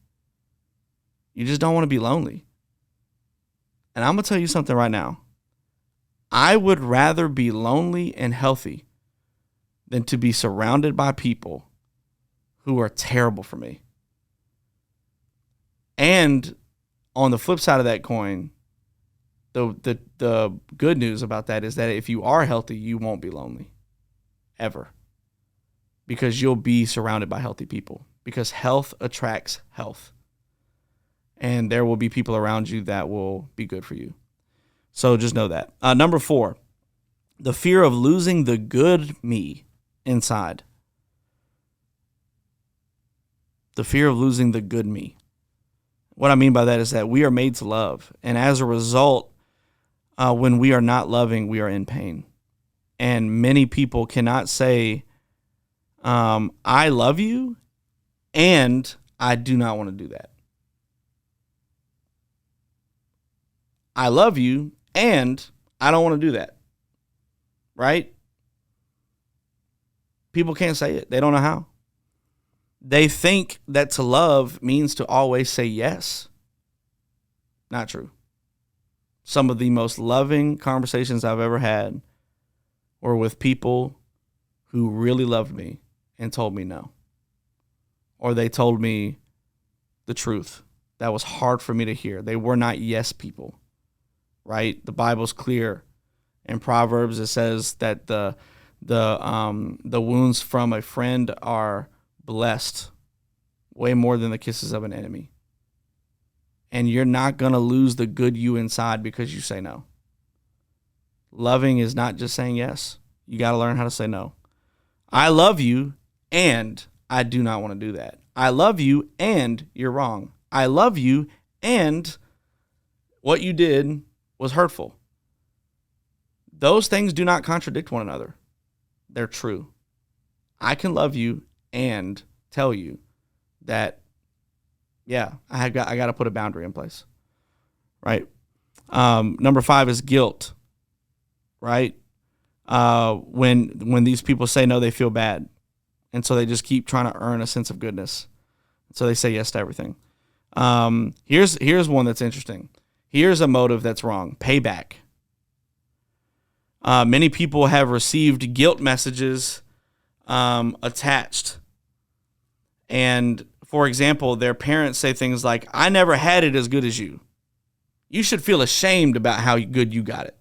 You just don't want to be lonely. And I'm going to tell you something right now. I would rather be lonely and healthy than to be surrounded by people who are terrible for me. And on the flip side of that coin, the good news about that is that if you are healthy, you won't be lonely ever, because you'll be surrounded by healthy people, because health attracts health, and there will be people around you that will be good for you. So just know that. Number 4, the fear of losing the good me inside. The fear of losing the good me. What I mean by that is that we are made to love, and as a result, when we are not loving, we are in pain. And many people cannot say, I love you and I do not want to do that. I love you and I don't want to do that. Right? People can't say it. They don't know how. They think that to love means to always say yes. Not true. Some of the most loving conversations I've ever had were with people who really loved me and told me no. Or they told me the truth. That was hard for me to hear. They were not yes people, right? The Bible's clear. In Proverbs, it says that the wounds from a friend are blessed way more than the kisses of an enemy. And you're not going to lose the good you inside because you say no. Loving is not just saying yes. You got to learn how to say no. I love you and I do not want to do that. I love you and you're wrong. I love you and what you did was hurtful. Those things do not contradict one another. They're true. I can love you and tell you that, yeah, I got to put a boundary in place, right? Number 5 is guilt, right? When these people say no, they feel bad, and so they just keep trying to earn a sense of goodness. So they say yes to everything. Here's one that's interesting. Here's a motive that's wrong: payback. Many people have received guilt messages attached. And, for example, their parents say things like, I never had it as good as you. You should feel ashamed about how good you got it.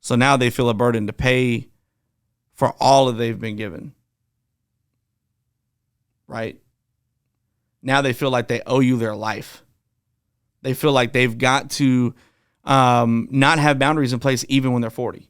So now they feel a burden to pay for all that they've been given. Right? Now they feel like they owe you their life. They feel like they've got to not have boundaries in place even when they're 40.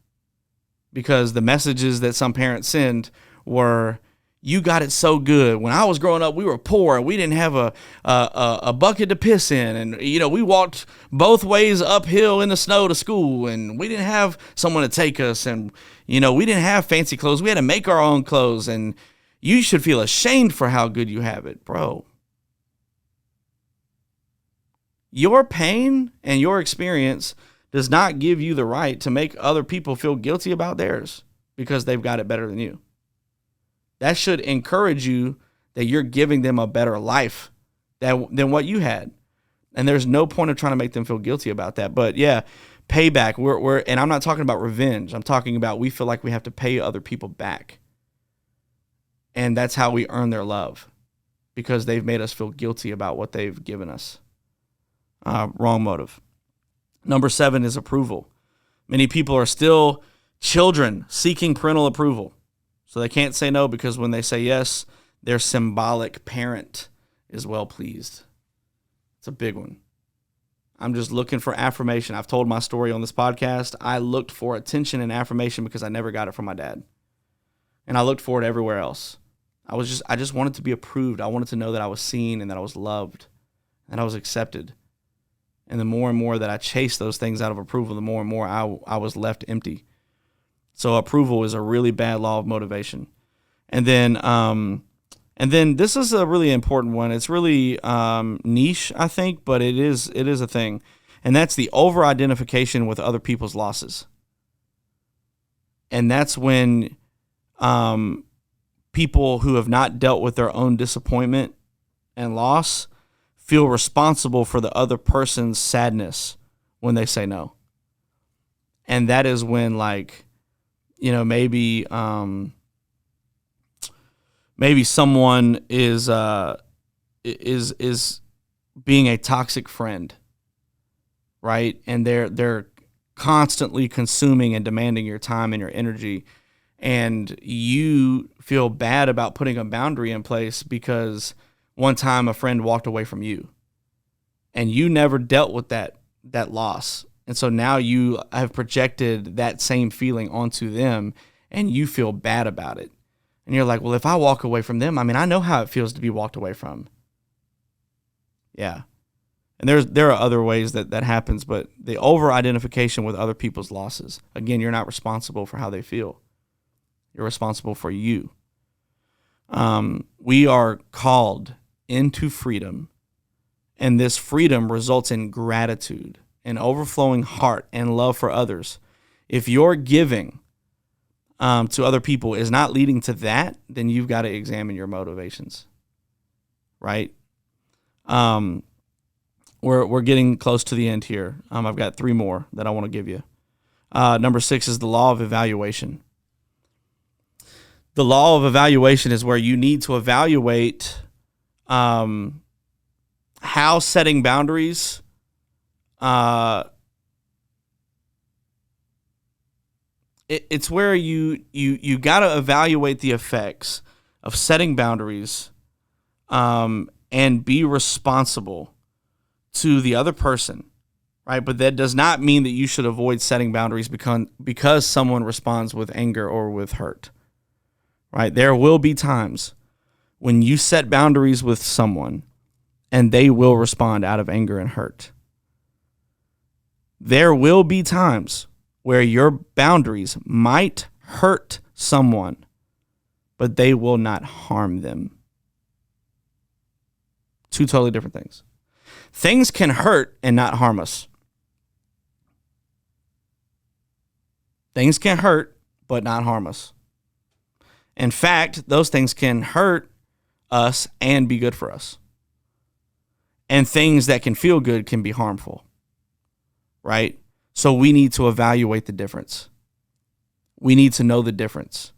Because the messages that some parents send were, you got it so good. When I was growing up, we were poor. We didn't have a bucket to piss in. And, we walked both ways uphill in the snow to school. And we didn't have someone to take us. And, we didn't have fancy clothes. We had to make our own clothes. And you should feel ashamed for how good you have it. Bro. Your pain and your experience does not give you the right to make other people feel guilty about theirs because they've got it better than you. That should encourage you that you're giving them a better life than what you had. And there's no point of trying to make them feel guilty about that. But yeah, payback. And I'm not talking about revenge. I'm talking about we feel like we have to pay other people back. And that's how we earn their love, because they've made us feel guilty about what they've given us. Wrong motive. Number 7 is approval. Many people are still children seeking parental approval. So they can't say no because when they say yes, their symbolic parent is well pleased. It's a big one. I'm just looking for affirmation. I've told my story on this podcast. I looked for attention and affirmation because I never got it from my dad. And I looked for it everywhere else. I just wanted to be approved. I wanted to know that I was seen and that I was loved and I was accepted. And the more and more that I chased those things out of approval, the more and more I was left empty. So approval is a really bad law of motivation. And then this is a really important one. It's really niche, I think, but it is a thing. And that's the over-identification with other people's losses. And that's when people who have not dealt with their own disappointment and loss feel responsible for the other person's sadness when they say no. And that is when, maybe someone is being a toxic friend, right? And they're constantly consuming and demanding your time and your energy, and you feel bad about putting a boundary in place because one time a friend walked away from you and you never dealt with that loss. And so now you have projected that same feeling onto them and you feel bad about it. And you're like, well, if I walk away from them, I know how it feels to be walked away from. Yeah. And there are other ways that happens, but the over-identification with other people's losses. Again, you're not responsible for how they feel. You're responsible for you. We are called into freedom, and this freedom results in gratitude, an overflowing heart, and love for others. If your giving to other people is not leading to that, then you've got to examine your motivations, right? We're getting close to the end here. I've got 3 more that I want to give you. Number 6 is the law of evaluation. The law of evaluation is where you need to evaluate how setting boundaries it's where you got to evaluate the effects of setting boundaries and be responsible to the other person, right? But that does not mean that you should avoid setting boundaries because someone responds with anger or with hurt, right? There will be times when you set boundaries with someone and they will respond out of anger and hurt. There will be times where your boundaries might hurt someone, but they will not harm them. 2 totally different things. Things can hurt and not harm us. Things can hurt, but not harm us. In fact, those things can hurt us and be good for us. And things that can feel good can be harmful, right? So we need to evaluate the difference. We need to know the difference.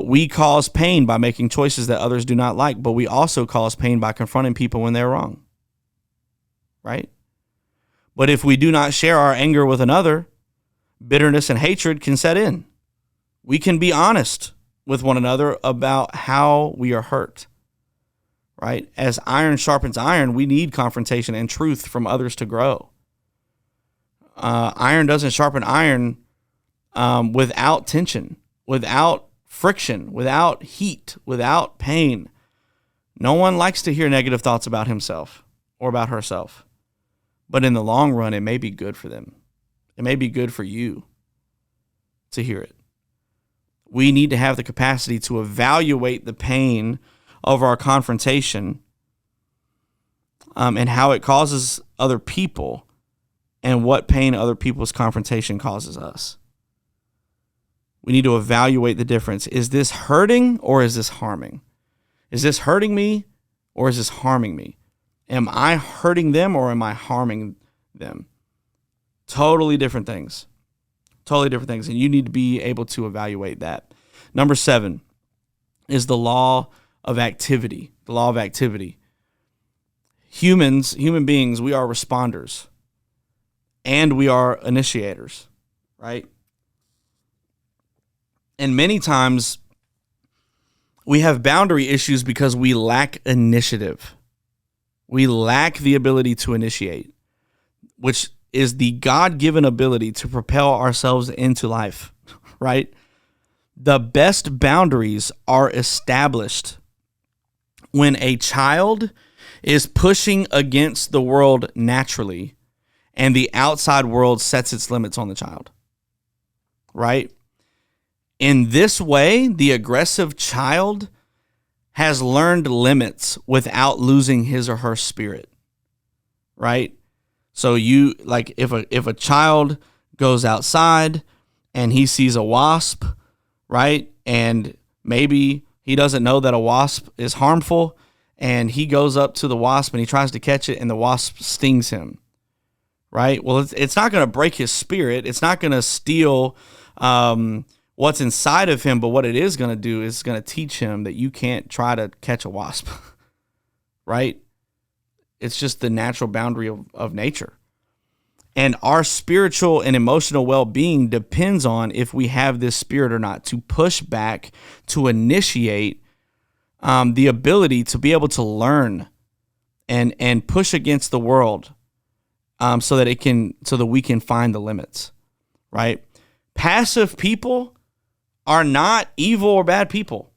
We cause pain by making choices that others do not like, but we also cause pain by confronting people when they're wrong, right? But if we do not share our anger with another, bitterness and hatred can set in. We can be honest with one another about how we are hurt, right? As iron sharpens iron, we need confrontation and truth from others to grow. Iron doesn't sharpen iron without tension, without friction, without heat, without pain. No one likes to hear negative thoughts about himself or about herself. But in the long run, it may be good for them. It may be good for you to hear it. We need to have the capacity to evaluate the pain of our confrontation and how it causes other people and what pain other people's confrontation causes us. We need to evaluate the difference. Is this hurting or is this harming? Is this hurting me or is this harming me? Am I hurting them or am I harming them? Totally different things. Totally different things. And you need to be able to evaluate that. Number 7 is the law of activity. The law of activity. Human beings, we are responders and we are initiators, right? And many times we have boundary issues because we lack initiative. We lack the ability to initiate, which is the God-given ability to propel ourselves into life, right? The best boundaries are established when a child is pushing against the world naturally and the outside world sets its limits on the child, right? In this way, the aggressive child has learned limits without losing his or her spirit, right? So you, like, if a child goes outside and he sees a wasp, right? And maybe he doesn't know that a wasp is harmful, and he goes up to the wasp and he tries to catch it and the wasp stings him, right? Well, it's not going to break his spirit. It's not going to steal what's inside of him, but what it is going to do is going to teach him that you can't try to catch a wasp, right? It's just the natural boundary of nature. And our spiritual and emotional well-being depends on if we have this spirit or not, to push back, to initiate the ability to be able to learn and push against the world so that we can find the limits, right? Passive people are not evil or bad people.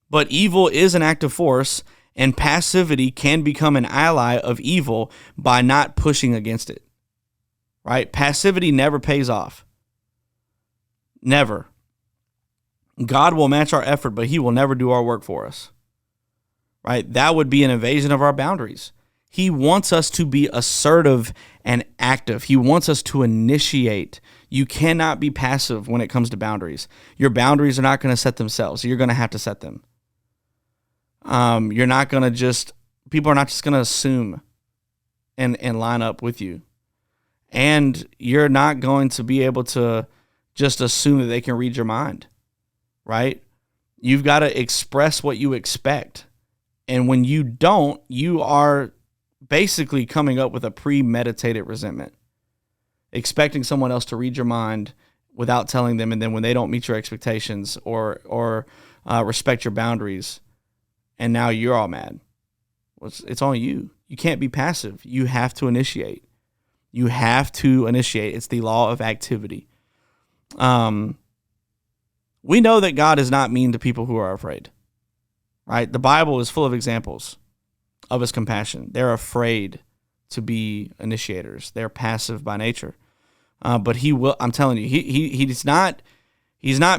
But evil is an active force, And passivity can become an ally of evil by not pushing against it, right? Passivity never pays off. Never. God will match our effort, but he will never do our work for us, right? That would be an invasion of our boundaries. He wants us to be assertive and active. He wants us to initiate. You cannot be passive when it comes to boundaries. Your boundaries are not going to set themselves. You're going to have to set them. You're not going to just, people are not just going to assume and line up with you. And you're not going to be able to just assume that they can read your mind, right? You've got to express what you expect. And when you don't, you are basically coming up with a premeditated resentment, expecting someone else to read your mind without telling them. And then when they don't meet your expectations or respect your boundaries, and now you're all mad. Well, it's on you. You can't be passive. You have to initiate. You have to initiate. It's the law of activity. We know that God is not mean to people who are afraid, right? The Bible is full of examples of his compassion. They're afraid to be initiators. They're passive by nature. But he will, I'm telling you, he's not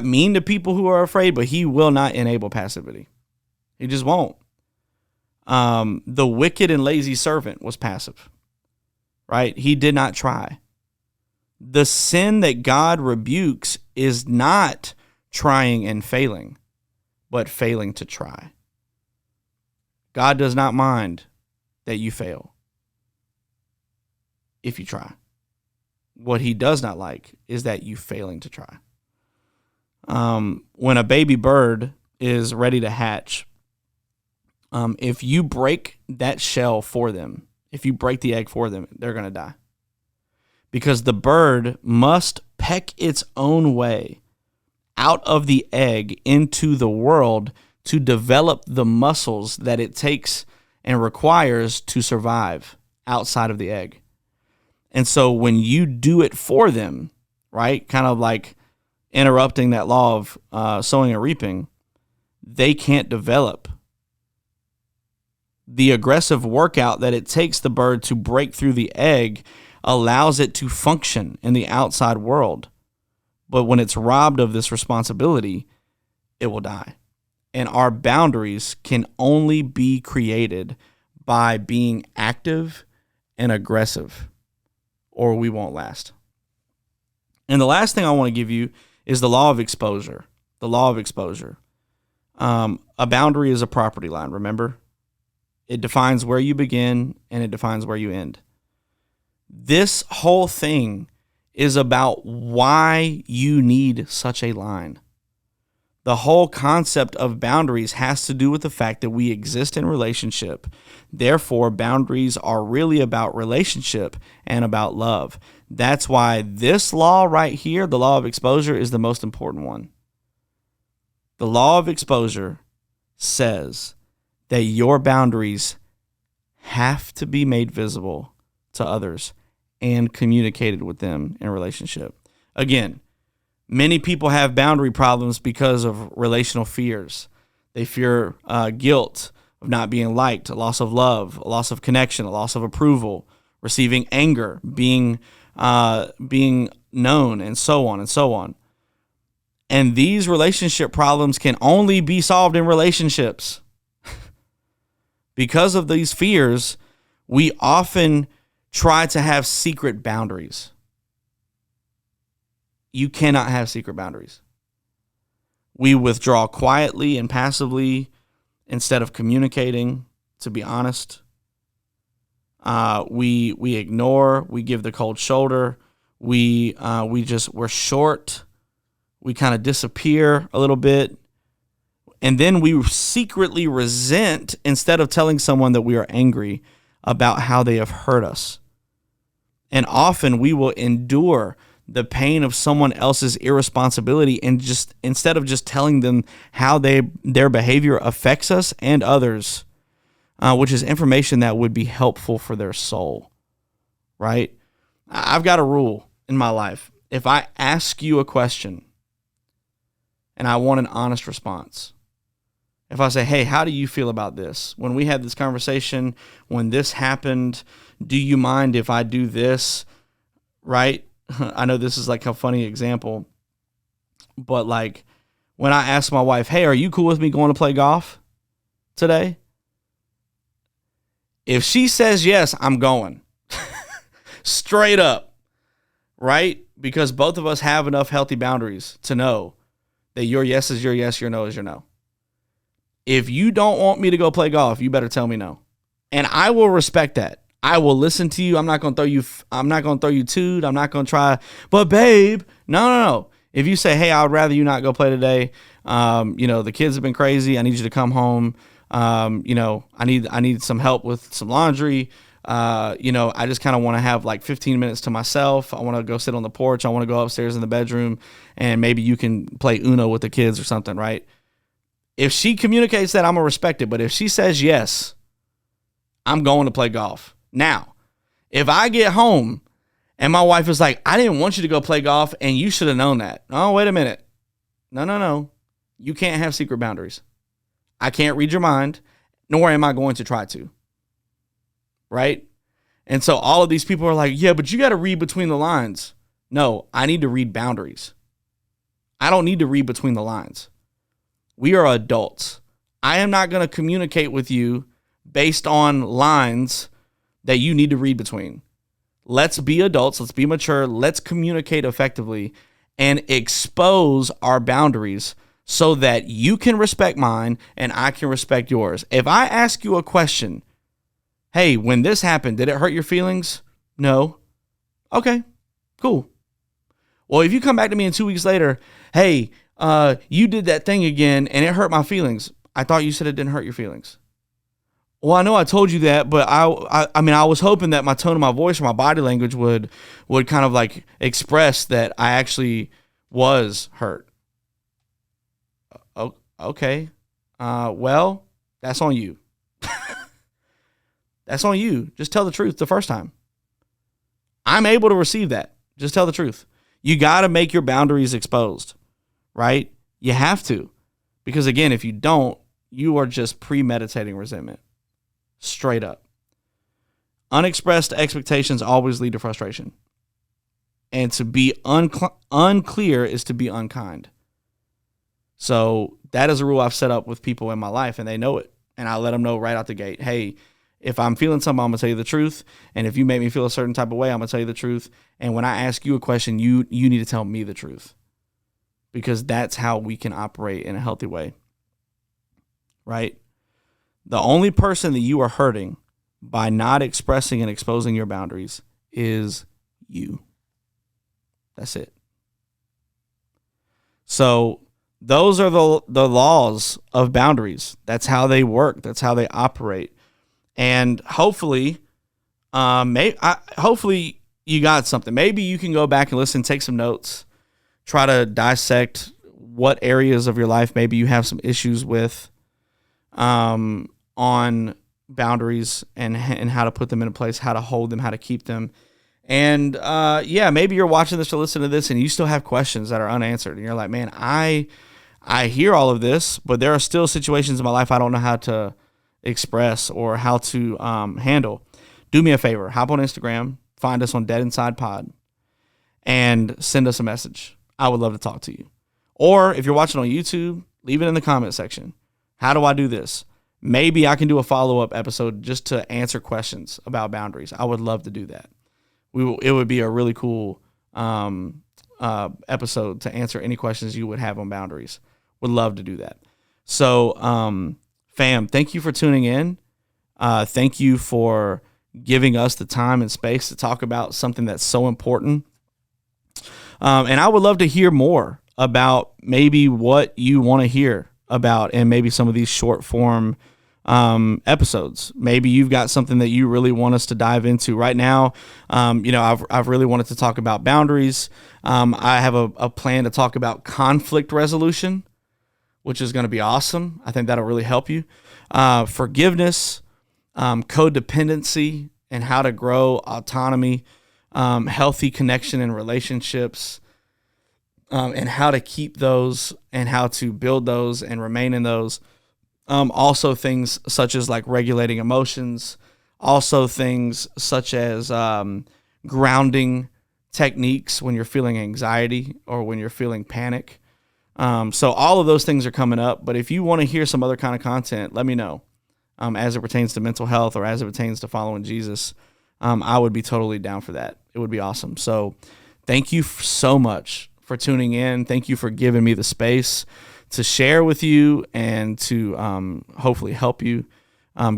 mean to people who are afraid, but he will not enable passivity. He just won't. The wicked and lazy servant was passive, right? He did not try. The sin that God rebukes is not trying and failing, but failing to try. God does not mind that you fail if you try. What he does not like is that you failing to try. When a baby bird is ready to hatch, if you break that shell for them, if you break the egg for them, they're going to die. Because the bird must peck its own way out of the egg into the world to develop the muscles that it takes and requires to survive outside of the egg. And so when you do it for them, right, kind of like interrupting that law of sowing and reaping, they can't develop. The aggressive workout that it takes the bird to break through the egg allows it to function in the outside world. But when it's robbed of this responsibility, it will die. And our boundaries can only be created by being active and aggressive, or we won't last. And the last thing I want to give you is the law of exposure. The law of exposure. A boundary is a property line, remember? It defines where you begin and it defines where you end. This whole thing is about why you need such a line. The whole concept of boundaries has to do with the fact that we exist in relationship. Therefore, boundaries are really about relationship and about love. That's why this law right here, the law of exposure, is the most important one. The law of exposure says that your boundaries have to be made visible to others and communicated with them in relationship. Again, many people have boundary problems because of relational fears. They fear guilt of not being liked, a loss of love, a loss of connection, a loss of approval, receiving anger, being known, and so on and so on. And these relationship problems can only be solved in relationships. Because of these fears, we often try to have secret boundaries. You cannot have secret boundaries. We withdraw quietly and passively instead of communicating, to be honest. We ignore, we give the cold shoulder, we're short, we kind of disappear a little bit, and then we secretly resent instead of telling someone that we are angry about how they have hurt us. And often we will endure the pain of someone else's irresponsibility and just instead of just telling them how their behavior affects us and others, which is information that would be helpful for their soul, right? I've got a rule in my life. If I ask you a question and I want an honest response, If I say, hey, how do you feel about this? When we had this conversation, when this happened, do you mind if I do this? Right? I know this is like a funny example, but like when I ask my wife, hey, are you cool with me going to play golf today? If she says yes, I'm going. Straight up. Right? Because both of us have enough healthy boundaries to know that your yes is your yes, your no is your no. If you don't want me to go play golf, you better tell me no. And I will respect that. I will listen to you. I'm not going to throw you toot. I'm not going to try, but babe, no. If you say, hey, I would rather you not go play today. The kids have been crazy. I need you to come home. I need some help with some laundry. I just kind of want to have like 15 minutes to myself. I want to go sit on the porch. I want to go upstairs in the bedroom and maybe you can play Uno with the kids or something, right? If she communicates that, I'm going to respect it. But if she says yes, I'm going to play golf. Now, if I get home and my wife is like, I didn't want you to go play golf and you should have known that. Oh, wait a minute. No. You can't have secret boundaries. I can't read your mind, nor am I going to try to. Right? And so all of these people are like, yeah, but you got to read between the lines. No, I need to read boundaries. I don't need to read between the lines. We are adults. I am not going to communicate with you based on lines that you need to read between. Let's be adults. Let's be mature. Let's communicate effectively and expose our boundaries so that you can respect mine and I can respect yours. If I ask you a question, hey, when this happened, did it hurt your feelings? No. Okay, cool. Well, if you come back to me in 2 weeks later, hey, you did that thing again and it hurt my feelings. I thought you said it didn't hurt your feelings. Well, I know I told you that, but I was hoping that my tone of my voice or my body language would kind of like express that I actually was hurt. Okay. Well, that's on you. That's on you. Just tell the truth the first time. I'm able to receive that. Just tell the truth. You got to make your boundaries exposed, right? You have to. Because again, if you don't, you are just premeditating resentment. Straight up. Unexpressed expectations always lead to frustration. And to be unclear is to be unkind. So that is a rule I've set up with people in my life, and they know it. And I let them know right out the gate, hey, if I'm feeling something, I'm going to tell you the truth. And if you make me feel a certain type of way, I'm going to tell you the truth. And when I ask you a question, you need to tell me the truth. Because that's how we can operate in a healthy way. Right? The only person that you are hurting by not expressing and exposing your boundaries is you. That's it. So those are the laws of boundaries. That's how they work. That's how they operate. And hopefully, hopefully you got something. Maybe you can go back and listen, take some notes, try to dissect what areas of your life maybe you have some issues with. On boundaries and how to put them into place, how to hold them, how to keep them. And maybe you're watching this or listening to this and you still have questions that are unanswered. And you're like, man, I hear all of this, but there are still situations in my life I don't know how to express or how to handle. Do me a favor. Hop on Instagram, find us on Dead Inside Pod, and send us a message. I would love to talk to you. Or if you're watching on YouTube, leave it in the comment section. How do I do this? Maybe I can do a follow-up episode just to answer questions about boundaries. I would love to do that. It would be a really cool episode to answer any questions you would have on boundaries. Would love to do that. So, fam, thank you for tuning in. Thank you for giving us the time and space to talk about something that's so important. And I would love to hear more about maybe what you want to hear about and maybe some of these short form episodes. Maybe you've got something that you really want us to dive into right now. I've really wanted to talk about boundaries. I have a plan to talk about conflict resolution, which is going to be awesome. I think that'll really help you. Forgiveness, codependency, and how to grow autonomy, healthy connection in relationships, and how to keep those and how to build those and remain in those. Also things such as like regulating emotions, also things such as grounding techniques when you're feeling anxiety or when you're feeling panic. So all of those things are coming up. But if you want to hear some other kind of content, let me know. As it pertains to mental health or as it pertains to following Jesus, I would be totally down for that. It would be awesome. So thank you so much for tuning in. Thank you for giving me the space to share with you and to hopefully help you.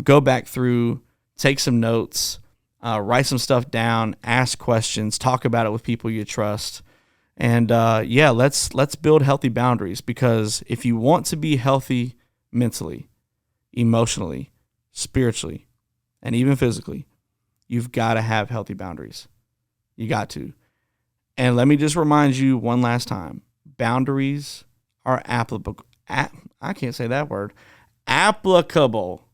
Go back through, take some notes, write some stuff down, ask questions, talk about it with people you trust. And let's build healthy boundaries, because if you want to be healthy mentally, emotionally, spiritually, and even physically, you've got to have healthy boundaries. You got to. And let me just remind you one last time, boundaries are applicable. I can't say that word. Applicable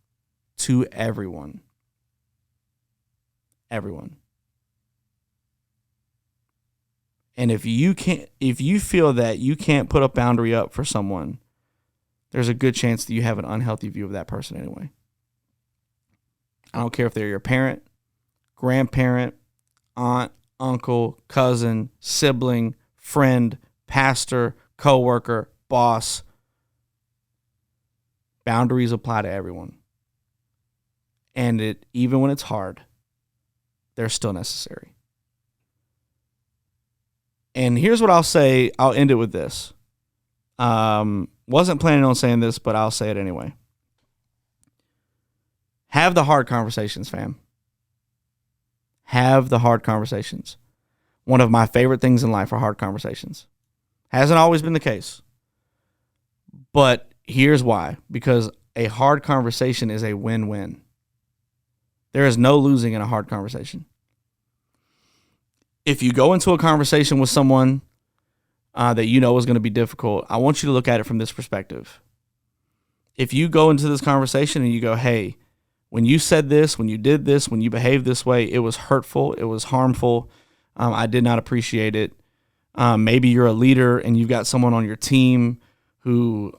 to everyone. Everyone. And if you feel that you can't put a boundary up for someone, there's a good chance that you have an unhealthy view of that person anyway. I don't care if they're your parent, grandparent, aunt, uncle, cousin, sibling, friend, pastor, coworker, boss. Boundaries apply to everyone. And even when it's hard, they're still necessary. And here's what I'll say. I'll end it with this. Wasn't planning on saying this, but I'll say it anyway. Have the hard conversations, fam. Have the hard conversations. One of my favorite things in life are hard conversations. Hasn't always been the case. But here's why. Because a hard conversation is a win-win. There is no losing in a hard conversation. If you go into a conversation with someone that you know is going to be difficult, I want you to look at it from this perspective. If you go into this conversation and you go, hey, when you said this, when you did this, when you behaved this way, it was hurtful, it was harmful, I did not appreciate it. Maybe you're a leader and you've got someone on your team who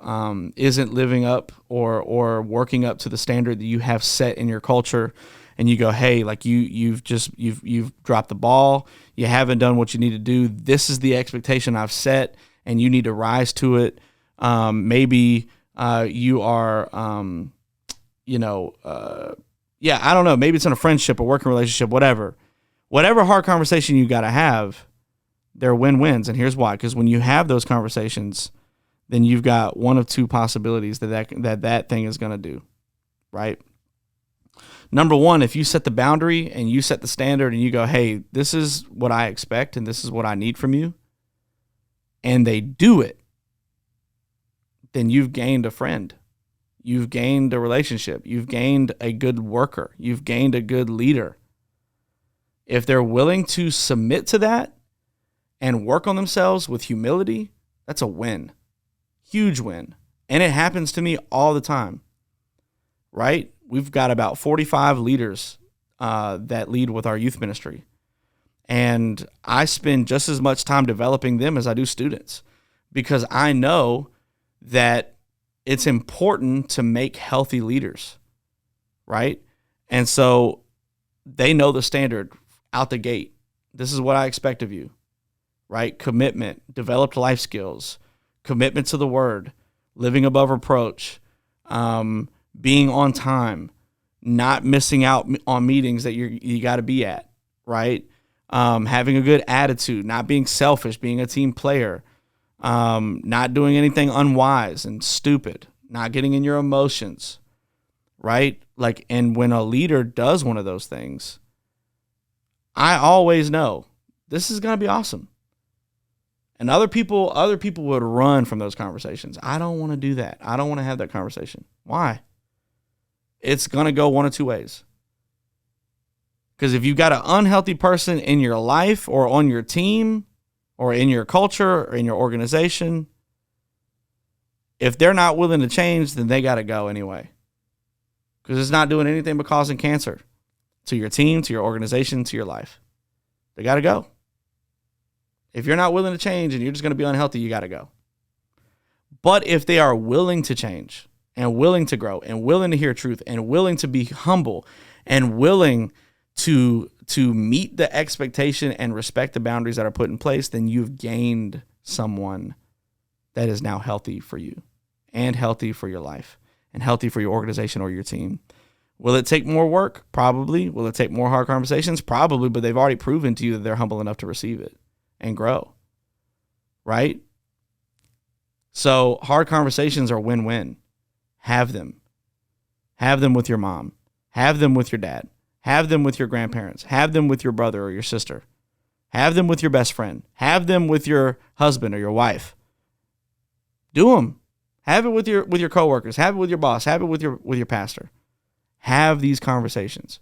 isn't living up or working up to the standard that you have set in your culture, and you go, hey, like you've dropped the ball, you haven't done what you need to do. This is the expectation I've set, and you need to rise to it. Maybe you are, I don't know. Maybe it's in a friendship, a working relationship, whatever. Whatever hard conversation you got to have, they're win-wins. And here's why. Because when you have those conversations, then you've got one of two possibilities that thing is going to do, right? Number one, if you set the boundary and you set the standard and you go, hey, this is what I expect and this is what I need from you, and they do it, then you've gained a friend. You've gained a relationship. You've gained a good worker. You've gained a good leader. If they're willing to submit to that and work on themselves with humility, that's a win. Huge win. And it happens to me all the time, right? We've got about 45 leaders that lead with our youth ministry. And I spend just as much time developing them as I do students, because I know that it's important to make healthy leaders, right? And so they know the standard out the gate. This is what I expect of you, right? Commitment, developed life skills, commitment to the word, living above reproach, being on time, not missing out on meetings that you got to be at, right? Having a good attitude, not being selfish, being a team player, not doing anything unwise and stupid, not getting in your emotions, right? Like, and when a leader does one of those things, I always know this is going to be awesome. And other people would run from those conversations. I don't want to do that. I don't want to have that conversation. Why? It's going to go one of two ways. Because if you've got an unhealthy person in your life or on your team or in your culture or in your organization, if they're not willing to change, then they got to go anyway. Because it's not doing anything but causing cancer to your team, to your organization, to your life. They got to go. If you're not willing to change and you're just going to be unhealthy, you got to go. But if they are willing to change and willing to grow and willing to hear truth and willing to be humble and willing to meet the expectation and respect the boundaries that are put in place, then you've gained someone that is now healthy for you and healthy for your life and healthy for your organization or your team. Will it take more work? Probably. Will it take more hard conversations? Probably, but they've already proven to you that they're humble enough to receive it and grow, right? So hard conversations are win-win. Have them. Have them with your mom. Have them with your dad. Have them with your grandparents. Have them with your brother or your sister. Have them with your best friend. Have them with your husband or your wife. Do them. Have it with your coworkers. Have it with your boss. Have it with your pastor. Have these conversations.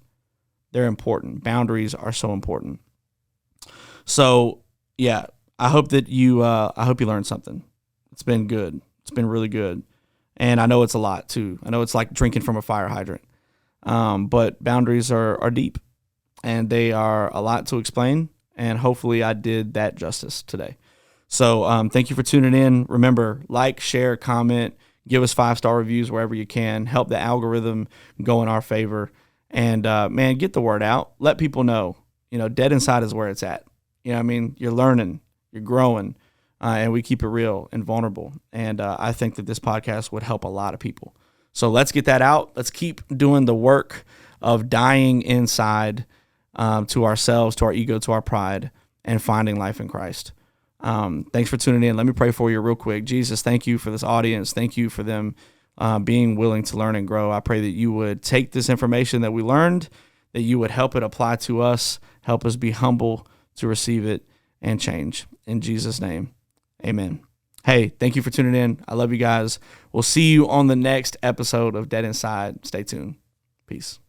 They're important. Boundaries are so important. So yeah, I hope you learned something. It's been good. It's been really good. And I know it's a lot too. I know it's like drinking from a fire hydrant. But boundaries are deep and they are a lot to explain. And hopefully I did that justice today. So thank you for tuning in. Remember, like, share, comment, give us 5-star reviews wherever you can. Help the algorithm go in our favor. And man, get the word out. Let people know, Dead Inside is where it's at. You know what I mean? You're learning, you're growing, and we keep it real and vulnerable. And I think that this podcast would help a lot of people. So let's get that out. Let's keep doing the work of dying inside to ourselves, to our ego, to our pride, and finding life in Christ. Thanks for tuning in. Let me pray for you real quick. Jesus, thank you for this audience. Thank you for them being willing to learn and grow. I pray that you would take this information that we learned, that you would help it apply to us, help us be humble to receive it and change. In Jesus' name, amen. Hey, thank you for tuning in. I love you guys. We'll see you on the next episode of Dead Inside. Stay tuned. Peace.